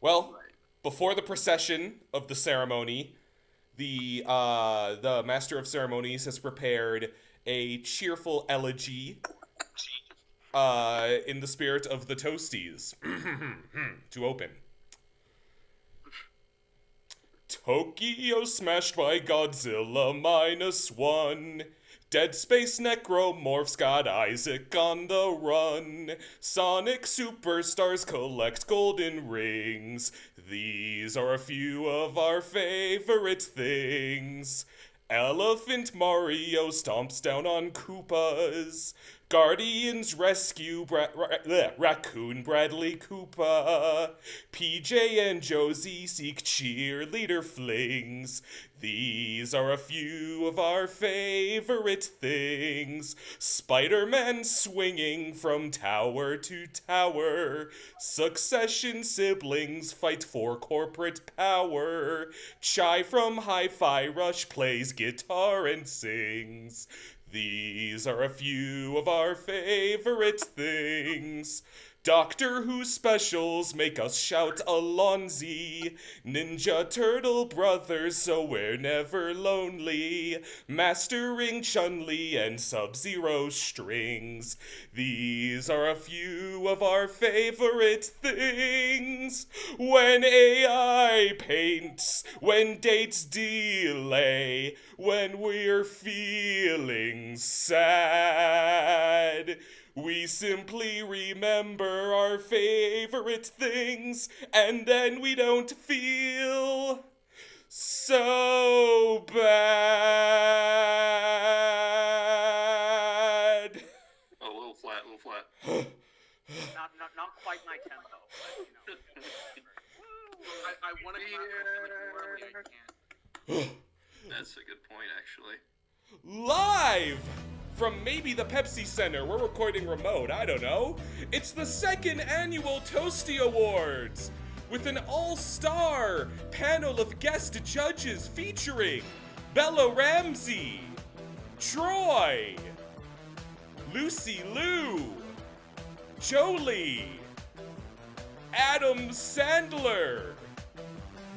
Well, Right. before the procession of the ceremony, the master of ceremonies has prepared a cheerful elegy in the spirit of the Toasties to open. Tokyo smashed by Godzilla -1. Dead Space Necromorphs got Isaac on the run. Sonic superstars collect golden rings. These are a few of our favorite things. Elephant Mario stomps down on Koopas. Guardians rescue Raccoon Bradley Koopa. PJ and Josie seek cheerleader flings. These are a few of our favorite things. Spider-Man swinging from tower to tower. Succession siblings fight for corporate power. Chai from Hi-Fi Rush plays guitar and sings. These are a few of our favorite things. Doctor Who specials make us shout Alonzi. Ninja Turtle brothers, so we're never lonely. Mastering Chun-Li and Sub-Zero strings. These are a few of our favorite things. When AI paints, when dates delay, when we're feeling sad. We simply remember our favorite things, and then we don't feel so bad. Oh, a little flat, a little flat. Not quite my tempo, but I want to clap more, but I can't. That's a good point, actually. Live from maybe the Pepsi Center. We're recording remote, I don't know. It's the second annual Toasty Awards with an all-star panel of guest judges featuring Bella Ramsey, Troy, Lucy Liu, Jolie, Adam Sandler,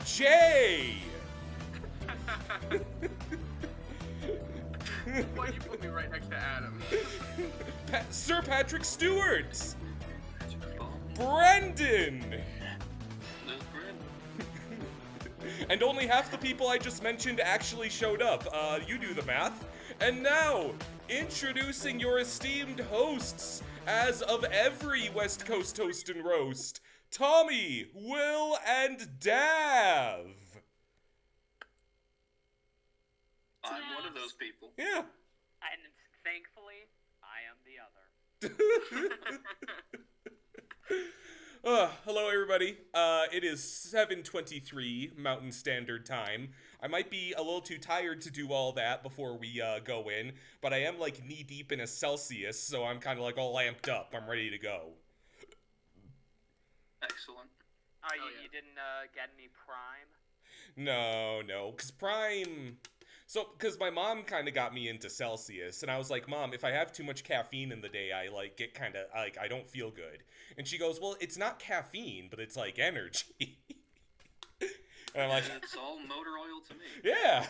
Jay. Why'd you put me right next to Adam? Sir Patrick Stewart, Brendan, There's Brandon. and only half the people I just mentioned actually showed up. You do the math. And now, introducing your esteemed hosts, as of every West Coast Toast and Roast, Tommy, Will, and Dav. I'm one of those people. Yeah. and thankfully, I am the other. Hello, everybody. It is 7:23 Mountain Standard Time. I might be a little too tired to do all that before we go in, but I am like knee deep in a Celsius, so I'm kind of like all amped up. I'm ready to go. Excellent. Oh, you, yeah. you didn't get any Prime? No, because Prime. So, because my mom kind of got me into Celsius, and I was like, Mom, if I have too much caffeine in the day, I like get kind of like I don't feel good. And she goes, Well, it's not caffeine, but it's like energy. And I'm like, It's all motor oil to me. Yeah.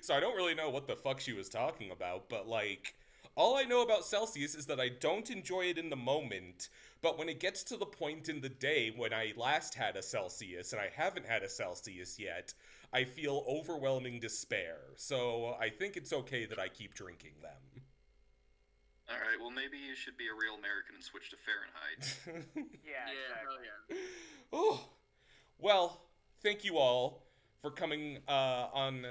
So I don't really know what the fuck she was talking about, but like, all I know about Celsius is that I don't enjoy it in the moment, but when it gets to the point in the day when I last had a Celsius, and I haven't had a Celsius yet, I feel overwhelming despair. So I think it's okay that I keep drinking them. Alright, well, maybe you should be a real American and switch to Fahrenheit. Yeah, Yeah, hell exactly. yeah. Oh, well, thank you all for coming on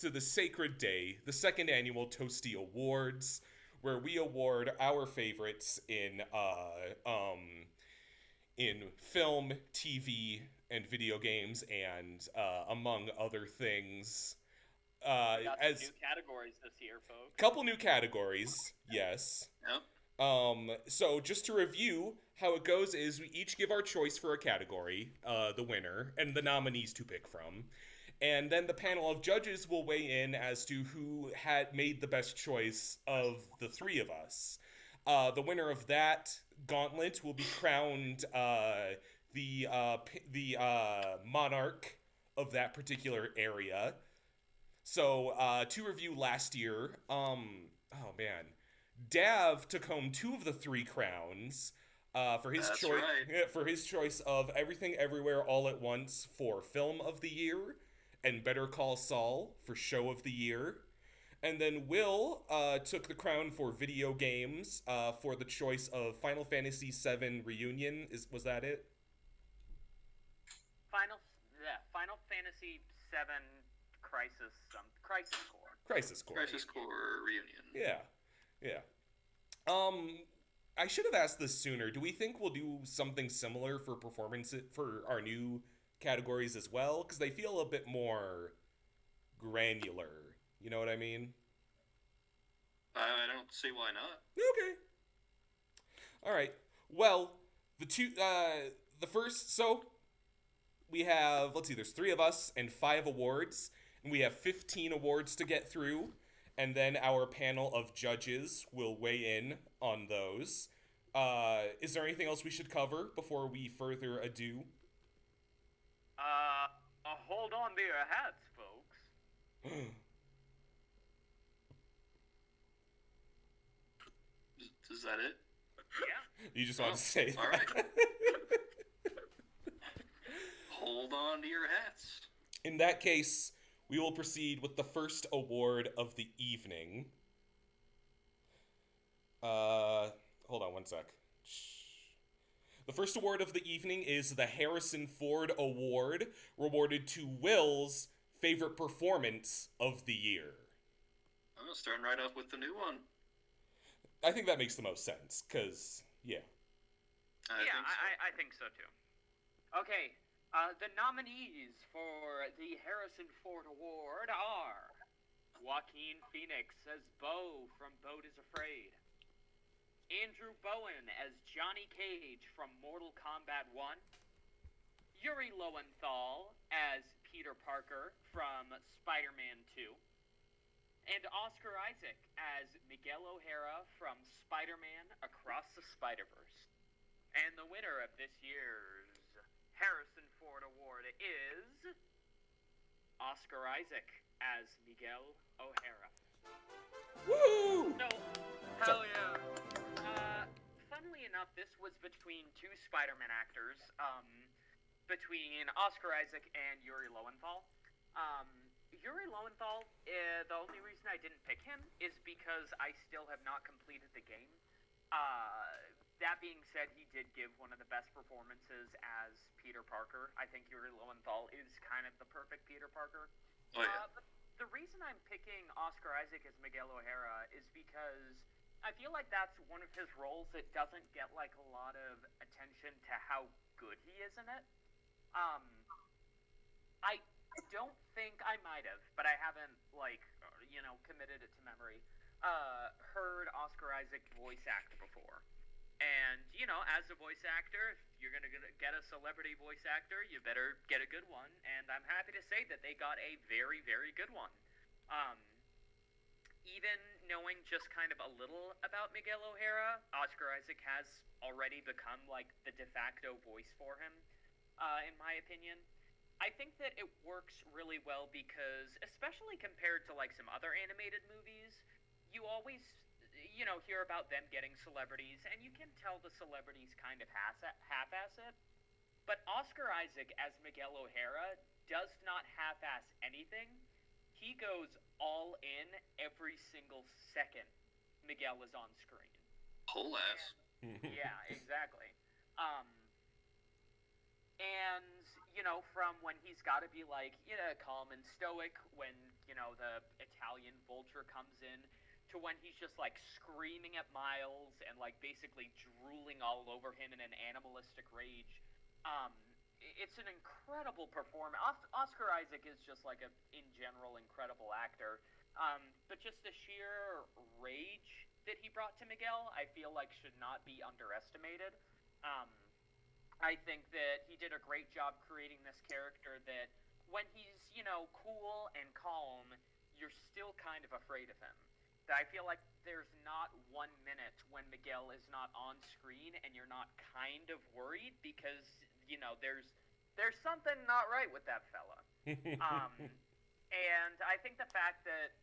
to the sacred day, the second annual Toasty Awards, where we award our favorites in film, TV, and video games, and among other things. We got some As new categories this year, folks. couple new categories, yes. Yep. So just to review, how it goes is we each give our choice for a category, the winner, and the nominees to pick from. And then the panel of judges will weigh in as to who had made the best choice of the three of us. The winner of that Gauntlet will be crowned the monarch of that particular area. So to review last year, oh man, Dav took home 2 of the 3 crowns for his That's choice right. for his choice of Everything Everywhere All at Once for Film of the Year, and Better Call Saul for Show of the Year. And then Will took the crown for video games for the choice of Final Fantasy VII Reunion. Was that it? Final Fantasy VII Crisis Core. Crisis Core. Crisis Core Reunion. Yeah, yeah. I should have asked this sooner. Do we think we'll do something similar for performance for our new categories as well? Because they feel a bit more granular. You know what I mean? I don't see why not. Okay. All right. Well, the first. So we have. Let's see. There's 3 of us and 5 awards, and we have 15 awards to get through. And then our panel of judges will weigh in on those. Is there anything else we should cover before we further ado? Hold on to your hats, folks. Is that it? Yeah. You just want to say that? All right. Hold on to your hats. In that case, we will proceed with the first award of the evening. Hold on one sec. The first award of the evening is the Harrison Ford Award, awarded to Will's favorite performance of the year. I'm starting right off with the new one. I think that makes the most sense, because, yeah. I think so too. Okay, the nominees for the Harrison Ford Award are Joaquin Phoenix as Bo from Boat is Afraid, Andrew Bowen as Johnny Cage from Mortal Kombat 1, Yuri Lowenthal as Peter Parker from Spider-Man 2, and Oscar Isaac as Miguel O'Hara from Spider-Man Across the Spider-Verse. And the winner of this year's Harrison Ford Award is Oscar Isaac as Miguel O'Hara. Woo! So, Hell yeah. funnily enough, this was between 2 Spider-Man actors, between Oscar Isaac and Yuri Lowenthal. Yuri Lowenthal, the only reason I didn't pick him is because I still have not completed the game. That being said, he did give one of the best performances as Peter Parker. I think Yuri Lowenthal is kind of the perfect Peter Parker. Oh, yeah. But the reason I'm picking Oscar Isaac as Miguel O'Hara is because I feel like that's one of his roles that doesn't get like a lot of attention to how good he is in it. I don't think I might have, but I haven't committed it to memory. Heard Oscar Isaac voice act before. And, as a voice actor, if you're going to get a celebrity voice actor, you better get a good one. And I'm happy to say that they got a very, very good one. Even knowing just kind of a little about Miguel O'Hara, Oscar Isaac has already become, like, the de facto voice for him, in my opinion. I think that it works really well because, especially compared to, like, some other animated movies, you always hear about them getting celebrities, and you can tell the celebrities kind of half-ass it. But Oscar Isaac as Miguel O'Hara does not half-ass anything. He goes all in every single second Miguel is on screen. Whole ass. Yeah, exactly. And, from when he's got to be, like, calm and stoic when, the Italian vulture comes in, to when he's just, like, screaming at Miles and, like, basically drooling all over him in an animalistic rage. It's an incredible performance. Oscar Isaac is just, like, in general, incredible actor. But just the sheer rage that he brought to Miguel, I feel like should not be underestimated. I think that he did a great job creating this character that when he's, cool and calm, you're still kind of afraid of him. that I feel like there's not 1 minute when Miguel is not on screen and you're not kind of worried because, there's something not right with that fella. And I think the fact that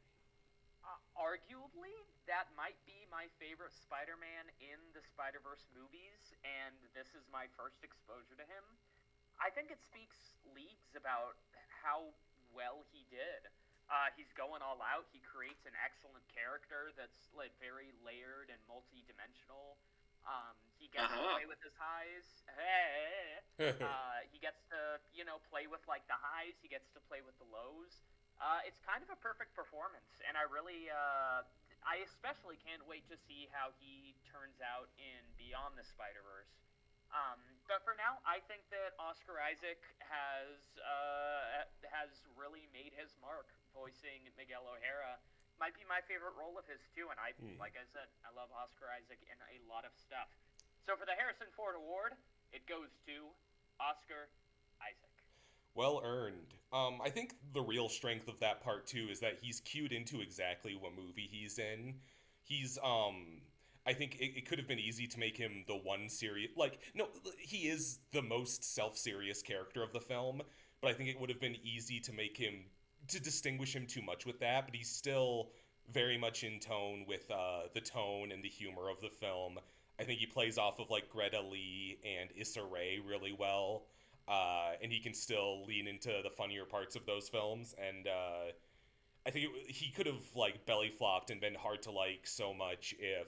arguably, that might be my favorite Spider-Man in the Spider-Verse movies, and this is my first exposure to him. I think it speaks leagues about how well he did. He's going all out. He creates an excellent character that's like very layered and multi-dimensional. He gets to play with his highs. He gets to, play with like the highs. He gets to play with the lows. It's kind of a perfect performance, and I especially can't wait to see how he turns out in Beyond the Spider-Verse. But for now, I think that Oscar Isaac has really made his mark voicing Miguel O'Hara. Might be my favorite role of his too, and like I said, I love Oscar Isaac in a lot of stuff. So for the Harrison Ford Award, it goes to Oscar Isaac. Well earned. I think the real strength of that part too is that he's cued into exactly what movie he's in. He's I think it could have been easy to make him the one serious, no, he is the most self-serious character of the film, but I think it would have been easy to distinguish him too much with that, but he's still very much in tone with the tone and the humor of the film. I think he plays off of like Greta Lee and Issa Rae really well. And he can still lean into the funnier parts of those films, and I think he could have like belly flopped and been hard to like so much if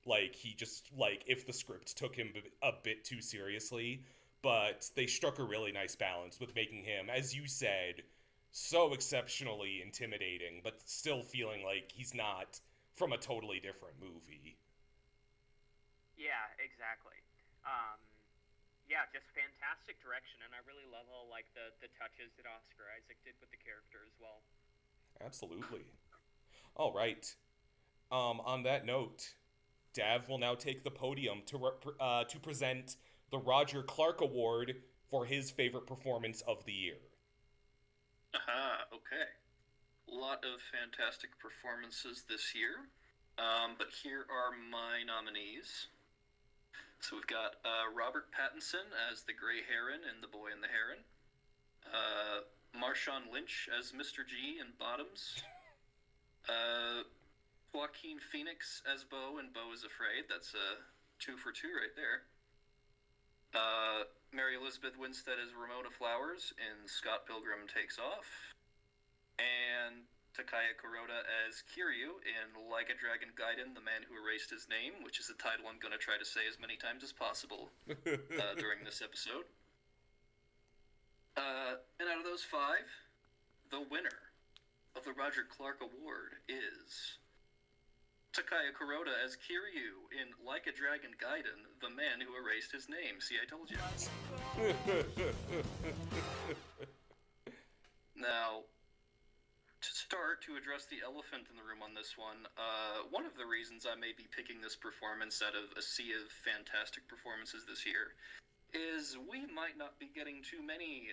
if the script took him a bit too seriously, but they struck a really nice balance with making him, as you said, so exceptionally intimidating, but still feeling like he's not from a totally different movie. Yeah, exactly. Yeah, just fantastic direction, and I really love all like the touches that Oscar Isaac did with the character as well. Absolutely. All right. On that note, Dav will now take the podium to present the Roger Clark Award for his favorite performance of the year. Okay. A lot of fantastic performances this year, but here are my nominees. So we've got Robert Pattinson as the Grey Heron in The Boy and the Heron. Marshawn Lynch as Mr. G in Bottoms. Joaquin Phoenix as Beau in Beau is Afraid. That's a 2 for 2 right there. Mary Elizabeth Winstead as Ramona Flowers in Scott Pilgrim Takes Off. And Takaya Kuroda as Kiryu in Like a Dragon Gaiden, The Man Who Erased His Name, which is a title I'm going to try to say as many times as possible during this episode. And out of those 5, the winner of the Roger Clark Award is Takaya Kuroda as Kiryu in Like a Dragon Gaiden, The Man Who Erased His Name. See, I told you. Now, to start, to address the elephant in the room on this one of the reasons I may be picking this performance out of a sea of fantastic performances this year is we might not be getting too many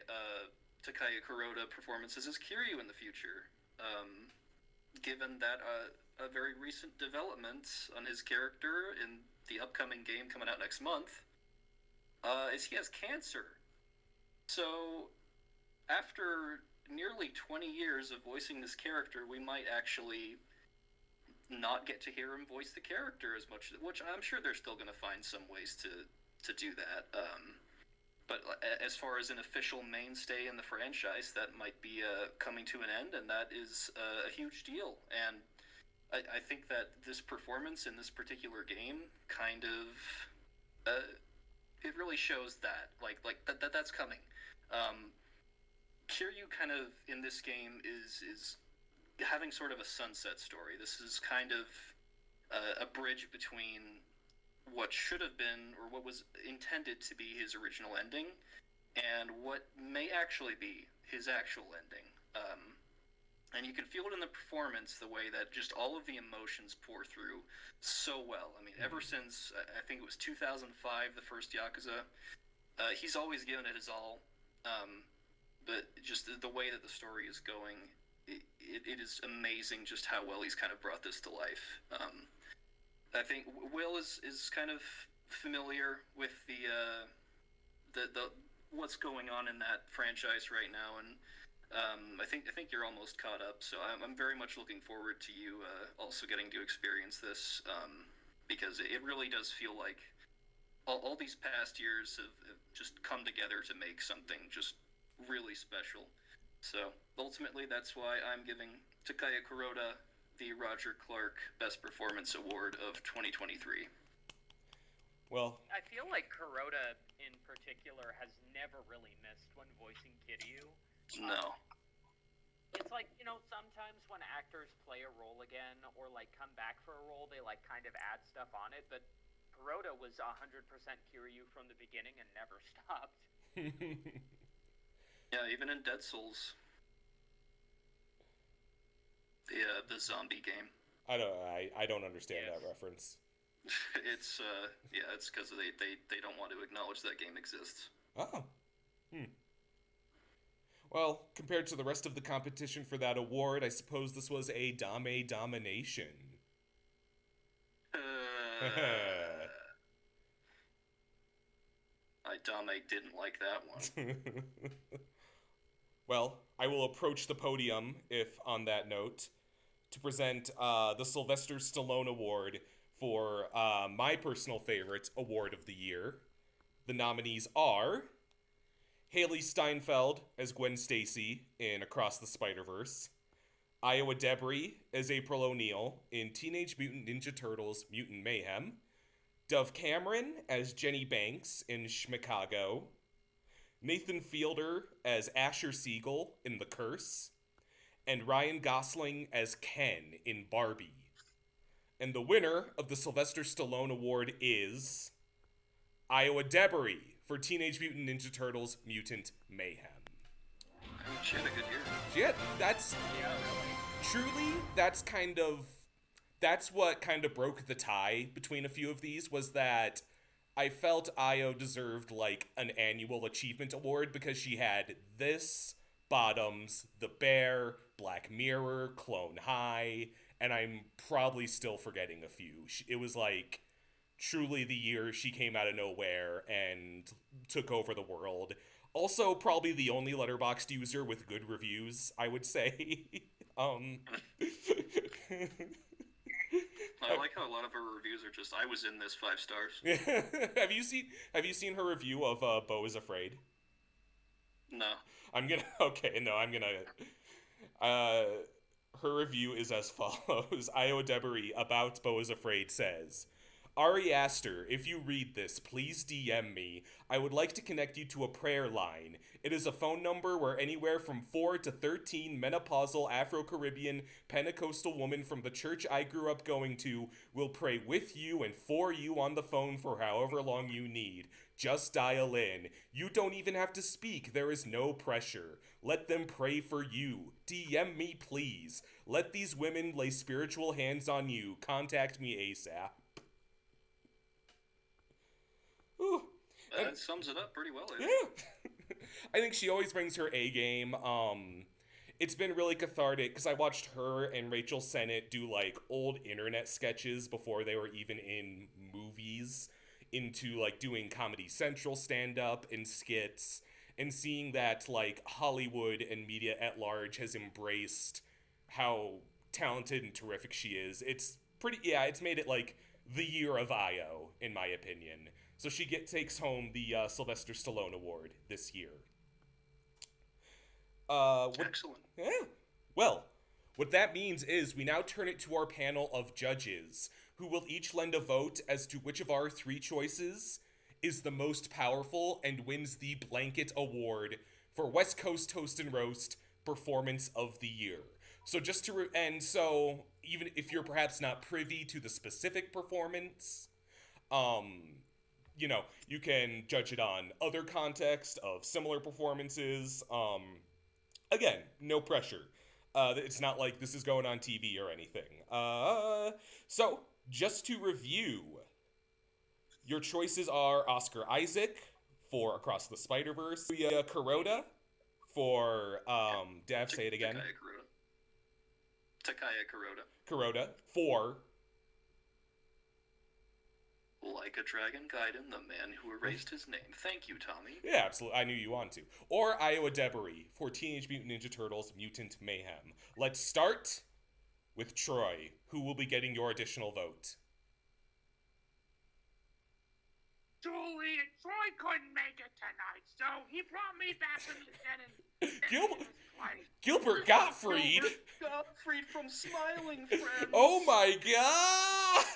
Takaya Kuroda performances as Kiryu in the future, given that a very recent development on his character in the upcoming game coming out next month is he has cancer. So, after nearly 20 years of voicing this character, we might actually not get to hear him voice the character as much, which I'm sure they're still going to find some ways to do that. But as far as an official mainstay in the franchise, that might be coming to an end, and that is a huge deal. And I think that this performance in this particular game kind of it really shows that that's coming. Kiryu kind of in this game is having sort of a sunset story. This is kind of a bridge between what should have been, or what was intended to be his original ending, and what may actually be his actual ending. And you can feel it in the performance, the way that just all of the emotions pour through so well. I mean, ever since, I think it was 2005, the first Yakuza, he's always given it his all. But just the way that the story is going it is amazing just how well he's kind of brought this to life. I think Will is kind of familiar with the what's going on in that franchise right now, and I think you're almost caught up. So I'm very much looking forward to you also getting to experience this, because it really does feel like all these past years have just come together to make something just really special. So ultimately, that's why I'm giving Takaya Kuroda the Roger Clark Best Performance Award of 2023. Well, I feel like Kuroda in particular has never really missed when voicing Kiryu. No. It's like, sometimes when actors play a role again or like come back for a role, they like kind of add stuff on it, but Kuroda was 100% Kiryu from the beginning and never stopped. Yeah, even in Dead Souls, the zombie game. I don't understand that reference. It's it's because they don't want to acknowledge that game exists. Oh. Well, compared to the rest of the competition for that award, I suppose this was a Dame domination. Dame didn't like that one. Well, I will approach the podium, if on that note, to present the Sylvester Stallone Award for my personal favorite award of the year. The nominees are Haley Steinfeld as Gwen Stacy in Across the Spider-Verse, Iowa Debris as April O'Neil in Teenage Mutant Ninja Turtles Mutant Mayhem, Dove Cameron as Jenny Banks in Schmicago, Nathan Fielder as Asher Siegel in The Curse, and Ryan Gosling as Ken in Barbie. And the winner of the Sylvester Stallone Award is Iowa Debris for Teenage Mutant Ninja Turtles Mutant Mayhem. She had a good year. Truly, that's what kind of broke the tie between a few of these, was that I felt Io deserved like an annual achievement award because she had this, Bottoms, The Bear, Black Mirror, Clone High, and I'm probably still forgetting a few. It was like truly the year she came out of nowhere and took over the world. Also, probably the only Letterboxd user with good reviews, I would say. I like how a lot of her reviews are just, I was in this 5 stars. Have you seen her review of Beau is Afraid? No. Her review is as follows. Iowa Debris about Beau is Afraid says, Ari Aster, if you read this, please DM me. I would like to connect you to a prayer line. It is a phone number where anywhere from 4 to 13 menopausal Afro-Caribbean Pentecostal women from the church I grew up going to will pray with you and for you on the phone for however long you need. Just dial in. You don't even have to speak. There is no pressure. Let them pray for you. DM me, please. Let these women lay spiritual hands on you. Contact me ASAP. Ooh. That sums it up pretty well. Yeah. I think she always brings her A game. It's been really cathartic because I watched her and Rachel Sennett do like old internet sketches before they were even in movies, into like doing Comedy Central stand-up and skits, and seeing that like Hollywood and media at large has embraced how talented and terrific she is. It's made it like the year of Io, in my opinion. So she takes home the Sylvester Stallone Award this year. Excellent. Yeah. Well, what that means is we now turn it to our panel of judges, who will each lend a vote as to which of our 3 choices is the most powerful and wins the blanket award for West Coast Toast and Roast Performance of the Year. So just to so even if you're perhaps not privy to the specific performance, you can judge it on other context of similar performances. Again, no pressure. It's not like this is going on TV or anything. So, just to review, your choices are Oscar Isaac for Across the Spider-Verse, Kuroda for, Dav, say it again. Takaya Kuroda. Kuroda. 4. Like a Dragon Gaiden, the man who erased his name. Thank you, Tommy. Yeah, absolutely. I knew you wanted to. Or Iowa Debris for Teenage Mutant Ninja Turtles Mutant Mayhem. Let's start with Troy, who will be getting your additional vote. Julie, Troy couldn't make it tonight, so he brought me back from the dead and Gilbert Gottfried? Gilbert Gottfried from Smiling Friends. Oh my god!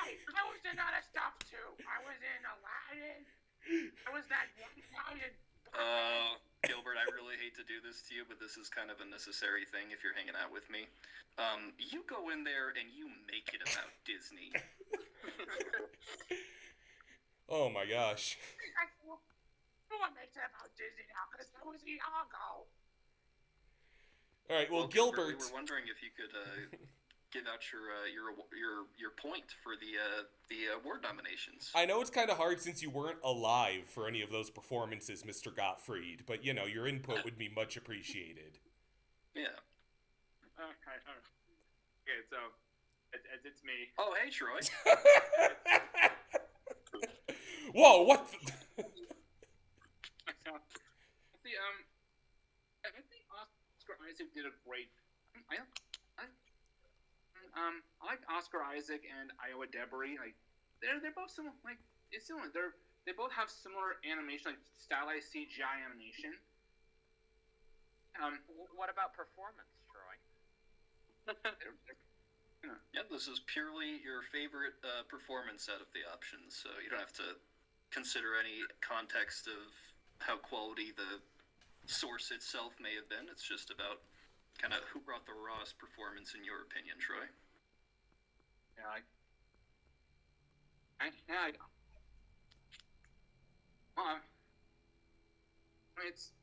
Hey, I was in other stuff too. I was in Aladdin. I was that one Italian. Gilbert, I really hate to do this to you, but this is kind of a necessary thing if you're hanging out with me. You go in there and you make it about Disney. Oh my gosh. No one makes it about Disney now because that was Iago. Alright, well, We Gilbert... were wondering if you could give out your point for the award nominations. I know it's kind of hard since you weren't alive for any of those performances, Mr. Gottfried, but, you know, your input would be much appreciated. Yeah. Okay, so it's me. Oh, hey, Troy. Whoa, what the... See, I think Oscar Isaac did a great... I like Oscar Isaac and Iowa Debris. Like, they're both similar. Like, it's similar. They both have similar animation, like stylized CGI animation. What about performance, Troy? Yeah, this is purely your favorite performance out of the options, so you don't have to consider any context of how quality the source itself may have been. It's just about kind of who brought the rawest performance in your opinion, Troy. Yeah, it's...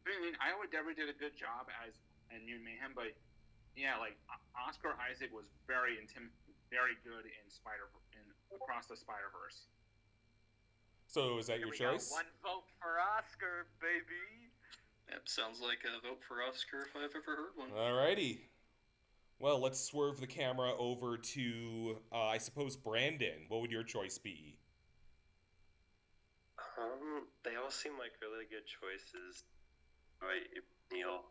I mean, Iowa Debris did a good job as Mutant Mayhem, but yeah, like Oscar Isaac was very good in Across the Spider-Verse. So, is that your choice? One vote for Oscar, baby. Yep, sounds like a vote for Oscar if I've ever heard one. Alrighty. Well, let's swerve the camera over to, I suppose, Brandon. What would your choice be? They all seem like really good choices. Neil.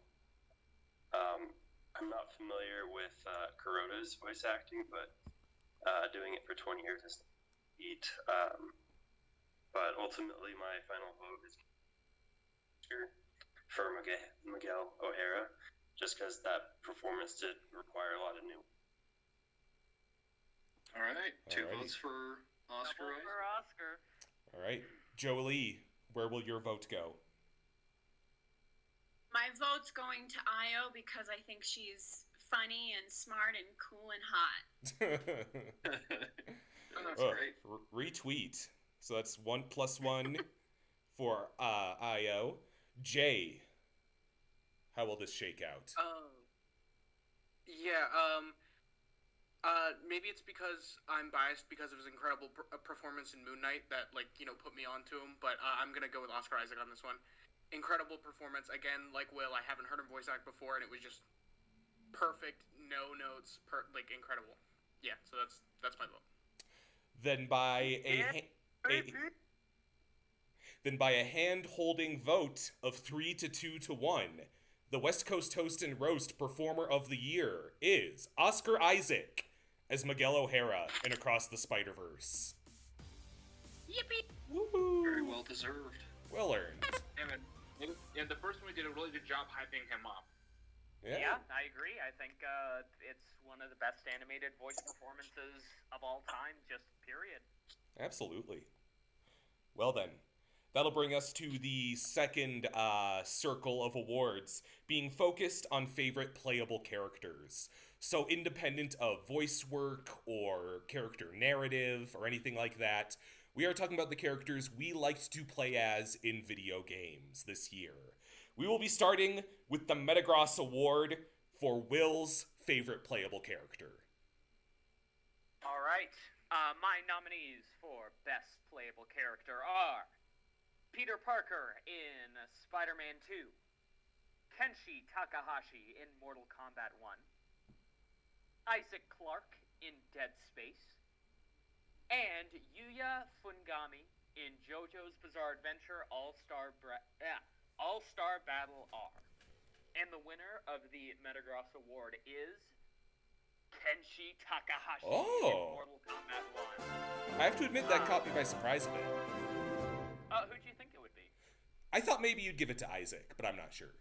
I'm not familiar with Kuroda's voice acting, but doing it for 20 years is neat. But ultimately, my final vote is for Miguel O'Hara, just because that performance did require a lot of new. All right, two Alrighty. votes for Oscar. Double for Oscar. All right. Jolie, where will your vote go? My vote's going to Io because I think she's funny and smart and cool and hot. That's great. Retweet. So that's 1 + 1 for Io. Jay, how will this shake out? Maybe it's because I'm biased because of his incredible performance in Moon Knight that, put me onto him, but I'm going to go with Oscar Isaac on this one. Incredible performance. Again, like Will, I haven't heard him voice act before, and it was just perfect, no notes, incredible. Yeah, so that's my vote. Then by a hand-holding vote of 3-2 to 1, the West Coast Toast and Roast Performer of the Year is Oscar Isaac as Miguel O'Hara in Across the Spider-Verse. Yippee! Woohoo! Very well deserved. Well earned. And the first one did a really good job hyping him up. Yeah, I agree. I think it's one of the best animated voice performances of all time, just period. Absolutely. Well then, that'll bring us to the second circle of awards, being focused on favorite playable characters. So independent of voice work or character narrative or anything like that, we are talking about the characters we liked to play as in video games this year. We will be starting with the Metagross Award for Will's favorite playable character. All right. My nominees for Best Playable Character are Peter Parker in Spider-Man 2, Kenshi Takahashi in Mortal Kombat 1, Isaac Clarke in Dead Space, and Yuya Fungami in JoJo's Bizarre Adventure All-Star Battle R. And the winner of the Metagross Award is Kenshi Takahashi in Mortal Kombat 1. I have to admit that caught me by surprise a bit. Who do you think it would be? I thought maybe you'd give it to Isaac, but I'm not sure.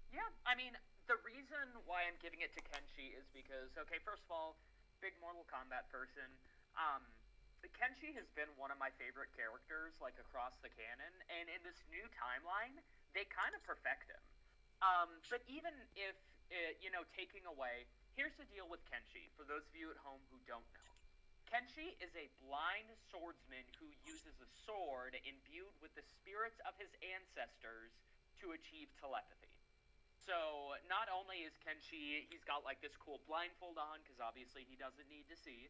Yeah, I mean, the reason why I'm giving it to Kenshi is because, okay, first of all, big Mortal Kombat person. Kenshi has been one of my favorite characters, like, across the canon, and in this new timeline, they kind of perfect him. But even if, taking away, here's the deal with Kenshi, for those of you at home who don't know. Kenshi is a blind swordsman who uses a sword imbued with the spirits of his ancestors to achieve telepathy. So, not only is Kenshi, he's got, like, this cool blindfold on, because obviously he doesn't need to see.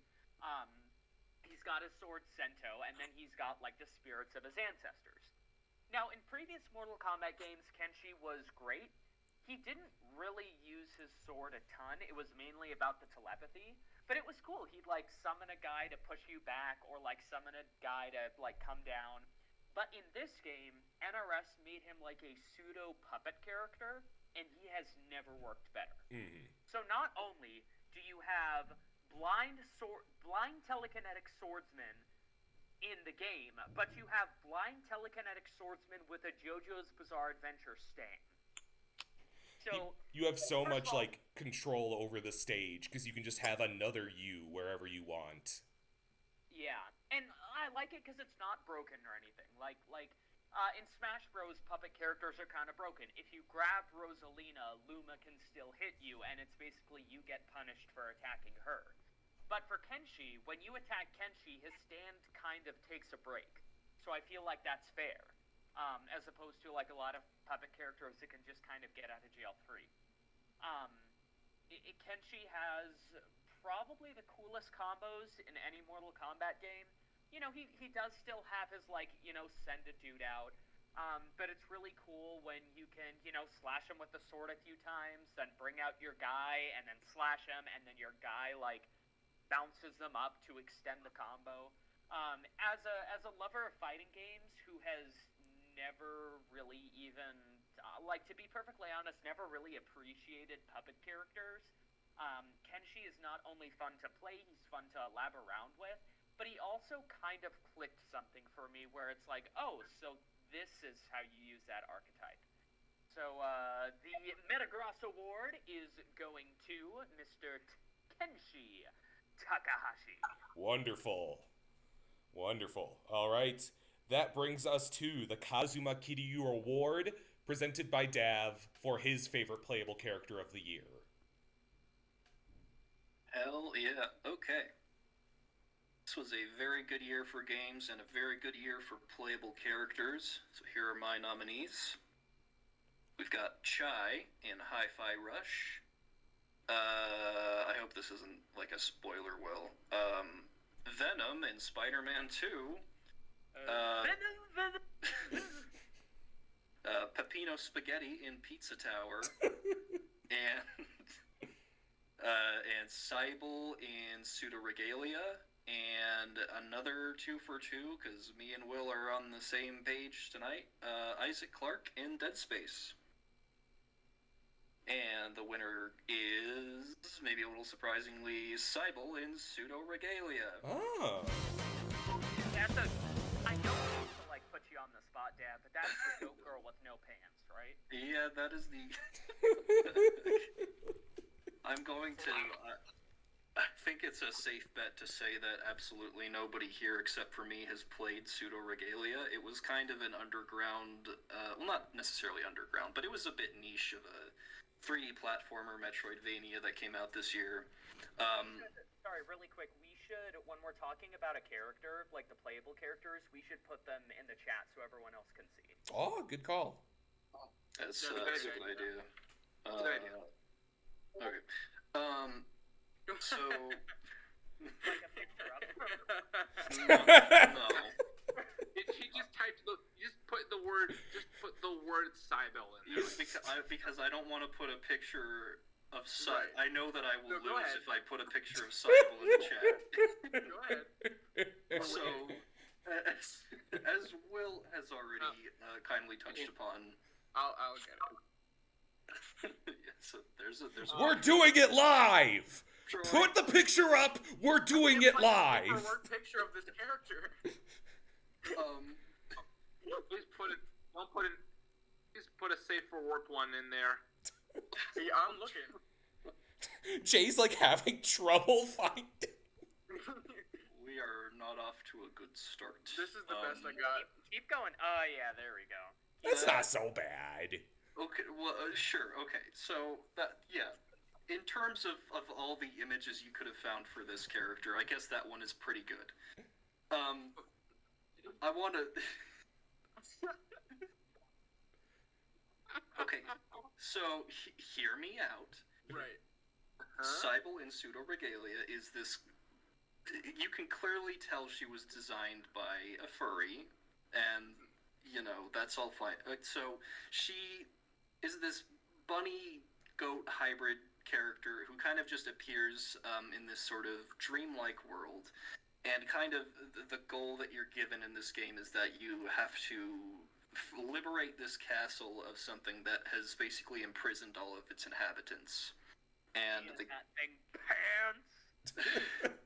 He's got his sword Sento, and then he's got, like, the spirits of his ancestors. Now, in previous Mortal Kombat games, Kenshi was great. He didn't really use his sword a ton. It was mainly about the telepathy. But it was cool. He'd, like, summon a guy to push you back, or, like, summon a guy to, like, come down. But in this game, NRS made him, like, a pseudo-puppet character, and he has never worked better. Mm-hmm. So not only do you have blind telekinetic swordsman in the game, but you have blind telekinetic swordsman with a JoJo's Bizarre Adventure stain. So you have so much like control over the stage because you can just have another you wherever you want. Yeah, and I like it because it's not broken or anything. Like in Smash Bros, puppet characters are kind of broken. If you grab Rosalina, Luma can still hit you, and it's basically you get punished for attacking her. But for Kenshi, when you attack Kenshi, his stand kind of takes a break. So I feel like that's fair. As opposed to like a lot of puppet characters that can just kind of get out of jail free. Kenshi has probably the coolest combos in any Mortal Kombat game. You know, he does still have his, like, send a dude out. But it's really cool when you can, slash him with the sword a few times, then bring out your guy, and then slash him, and then your guy, like, bounces them up to extend the combo. As a lover of fighting games who has never really even, to be perfectly honest, never really appreciated puppet characters, Kenshi is not only fun to play, he's fun to lab around with, but he also kind of clicked something for me where it's like, oh, so this is how you use that archetype. So, the Metagross Award is going to Mr. Kenshi Takahashi. Wonderful. Wonderful. All right. That brings us to the Kazuma Kiryu Award, presented by Dav for his favorite playable character of the year. Hell yeah. Okay. This was a very good year for games and a very good year for playable characters. So here are my nominees. We've got Chai in Hi-Fi Rush. I hope this isn't like a spoiler, Will. Venom in Spider-Man 2. Peppino Spaghetti in Pizza Tower. and Cybele in Pseudo Regalia. And another 2 for 2, because me and Will are on the same page tonight, Isaac Clarke in Dead Space. And the winner is, maybe a little surprisingly, Cybele in Pseudo Regalia. Oh. I don't mean to, put you on the spot, Dad, but that's the goat girl with no pants, right? Yeah, that is the... I'm going to... I think it's a safe bet to say that absolutely nobody here except for me has played Pseudo Regalia. It was kind of an underground, well, not necessarily underground, but it was a bit niche of a 3D platformer Metroidvania that came out this year. Sorry, really quick, we should, when we're talking about a character, like the playable characters, we should put them in the chat so everyone else can see. Oh, good call. That's a good idea. Good idea. Okay. So... Like a fixer-upper. No. She just typed, look, just put the word Cybele in there. Because because I don't want to put a picture of Right. I know that I will No, go lose ahead. if I put a picture of Seibel in the chat. Go ahead. So, as Will has already kindly touched upon, I'll get it. so there's a We're doing it live! Troy, Put the picture up! We're doing it live! Paperwork picture of this character. Please put it. Don't put it. Please put a safe for warp one in there. Yeah, I'm looking. Jay's like having trouble finding. we are not off to a good start. This is the best I got. Keep going. Oh, yeah, there we go. That's not so bad. Okay, well, sure, okay. So, in terms of all the images you could have found for this character, I guess that one is pretty good. I want to... Okay, so, hear me out. Right. Seibel in Pseudo Regalia is this... You can clearly tell she was designed by a furry, and, that's all fine. So, she is this bunny goat hybrid character who kind of just appears in this sort of dreamlike world, and kind of the goal that you're given in this game is that you have to liberate this castle of something that has basically imprisoned all of its inhabitants. And that thing pants.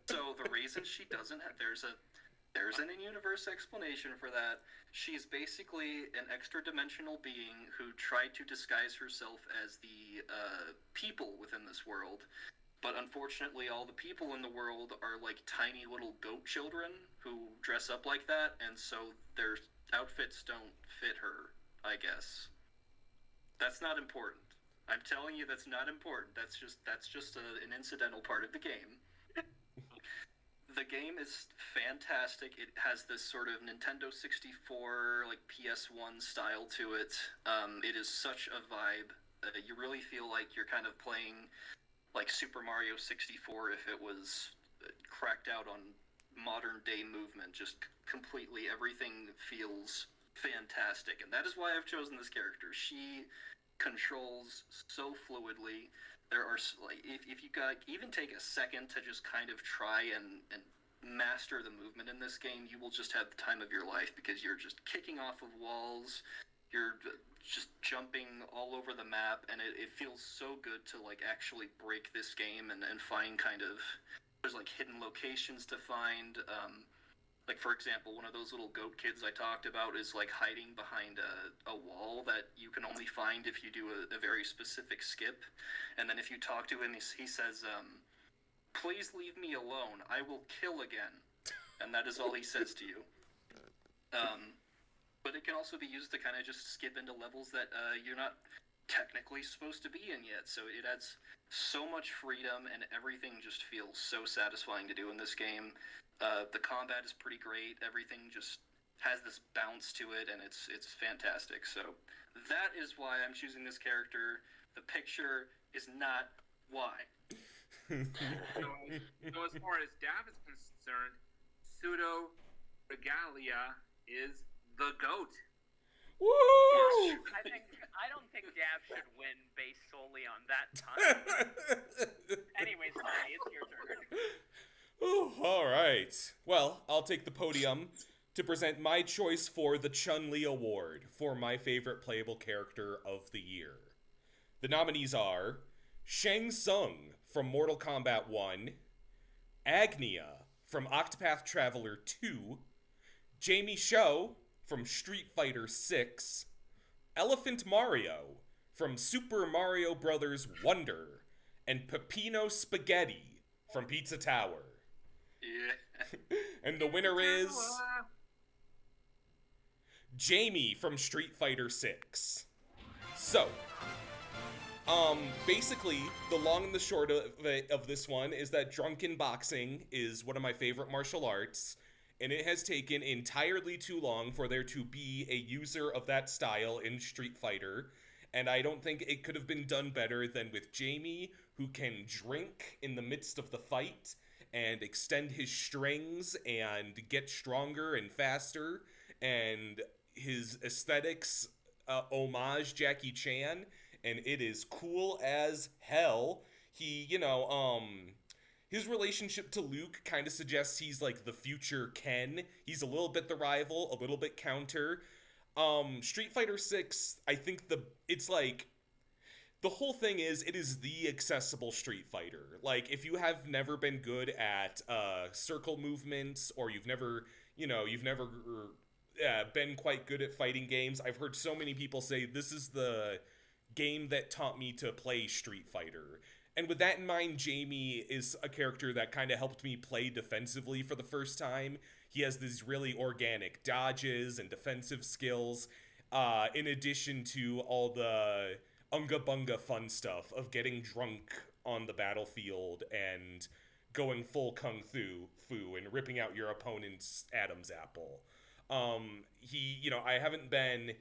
So the reason she doesn't have there's an in-universe explanation for that. She's basically an extra-dimensional being who tried to disguise herself as the people within this world. But unfortunately, all the people in the world are like tiny little goat children who dress up like that, and so their outfits don't fit her, I guess. That's not important. I'm telling you that's not important. That's just an incidental part of the game. The game is fantastic. It has this sort of Nintendo 64, like PS1 style to it. It is such a vibe. You really feel like you're kind of playing like Super Mario 64 if it was cracked out on modern day movement. Just completely everything feels fantastic. And that is why I've chosen this character. She controls so fluidly. There are, like, if you got even take a second to just kind of try and master the movement in this game, you will just have the time of your life, because you're just kicking off of walls, you're just jumping all over the map, and it feels so good to, like, actually break this game and find kind of, there's, like, hidden locations to find. Like, for example, one of those little goat kids I talked about is, like, hiding behind a wall that you can only find if you do a very specific skip. And then if you talk to him, he says, please leave me alone. I will kill again. And that is all he says to you. But it can also be used to kind of just skip into levels that you're not technically supposed to be in yet. So it adds so much freedom, and everything just feels so satisfying to do in this game. The combat is pretty great. Everything just has this bounce to it, and it's fantastic. So that is why I'm choosing this character. The picture is not why. So as far as Dav is concerned, Pseudo Regalia is the GOAT. Woo! I don't think Geoff should win based solely on that time. Anyways, Sonny, it's your turn. Ooh, all right. Well, I'll take the podium to present my choice for the Chun-Li Award for my favorite playable character of the year. The nominees are Shang Tsung from Mortal Kombat 1, Agnia from Octopath Traveler 2, Jamie Sho from Street Fighter 6, Elephant Mario from Super Mario Bros. Wonder, and Peppino Spaghetti from Pizza Tower. Yeah. And the winner is Jamie from Street Fighter 6. So, basically, the long and the short of this one is that drunken boxing is one of my favorite martial arts, and it has taken entirely too long for there to be a user of that style in Street Fighter, and I don't think it could have been done better than with Jamie, who can drink in the midst of the fight and extend his strings and get stronger and faster, and his aesthetics homage Jackie Chan, and it is cool as hell. He, his relationship to Luke kind of suggests he's like the future Ken. He's a little bit the rival, a little bit counter. Street Fighter 6, I think it's like the whole thing is it is the accessible Street Fighter. Like if you have never been good at circle movements, or you've never been quite good at fighting games, I've heard so many people say this is the game that taught me to play Street Fighter. And with that in mind, Jamie is a character that kind of helped me play defensively for the first time. He has these really organic dodges and defensive skills, in addition to all the unga bunga fun stuff of getting drunk on the battlefield and going full kung fu and ripping out your opponent's Adam's apple. I haven't been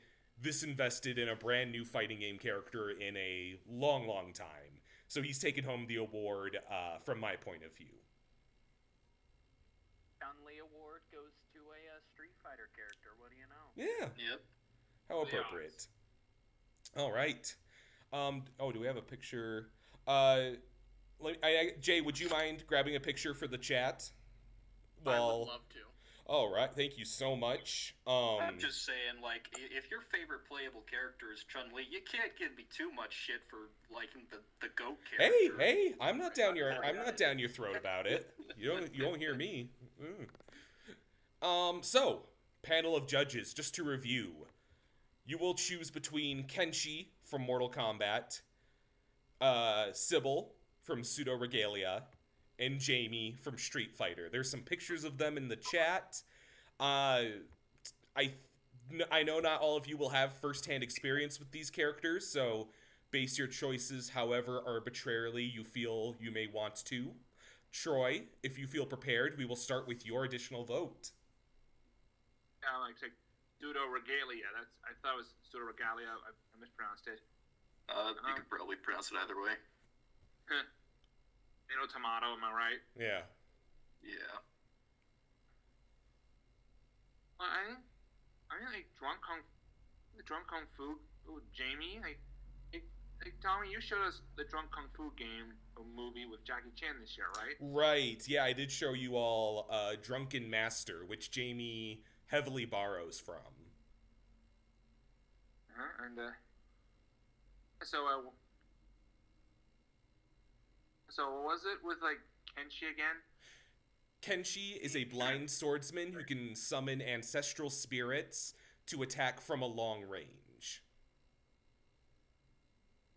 this invested in a brand new fighting game character in a long, long time. So he's taken home the award from my point of view. Chun-Li award goes to a Street Fighter character. What do you know? Yeah. Yep. How appropriate. All right. Do we have a picture? Jay, would you mind grabbing a picture for the chat? I would love to. All right, thank you so much. I'm just saying, like, if your favorite playable character is Chun-Li, you can't give me too much shit for liking the goat character. Hey, I'm not down your throat about it. You won't hear me. So, panel of judges, just to review. You will choose between Kenshi from Mortal Kombat, Sybil from Pseudo Regalia, and Jamie from Street Fighter. There's some pictures of them in the chat. I know not all of you will have first-hand experience with these characters, so base your choices however arbitrarily you feel you may want to. Troy, if you feel prepared, we will start with your additional vote. Like Pseudo Regalia. I thought it was Pseudo Regalia. I mispronounced it. You could probably pronounce it either way. Tomato, am I right? Yeah. Yeah. Well, I like drunk kung fu. Ooh, Jamie, Tommy, you showed us the drunk kung fu game, a movie with Jackie Chan this year, right? Right. Yeah, I did show you all Drunken Master, which Jamie heavily borrows from. So what was it with like Kenshi again? Kenshi is a blind swordsman who can summon ancestral spirits to attack from a long range.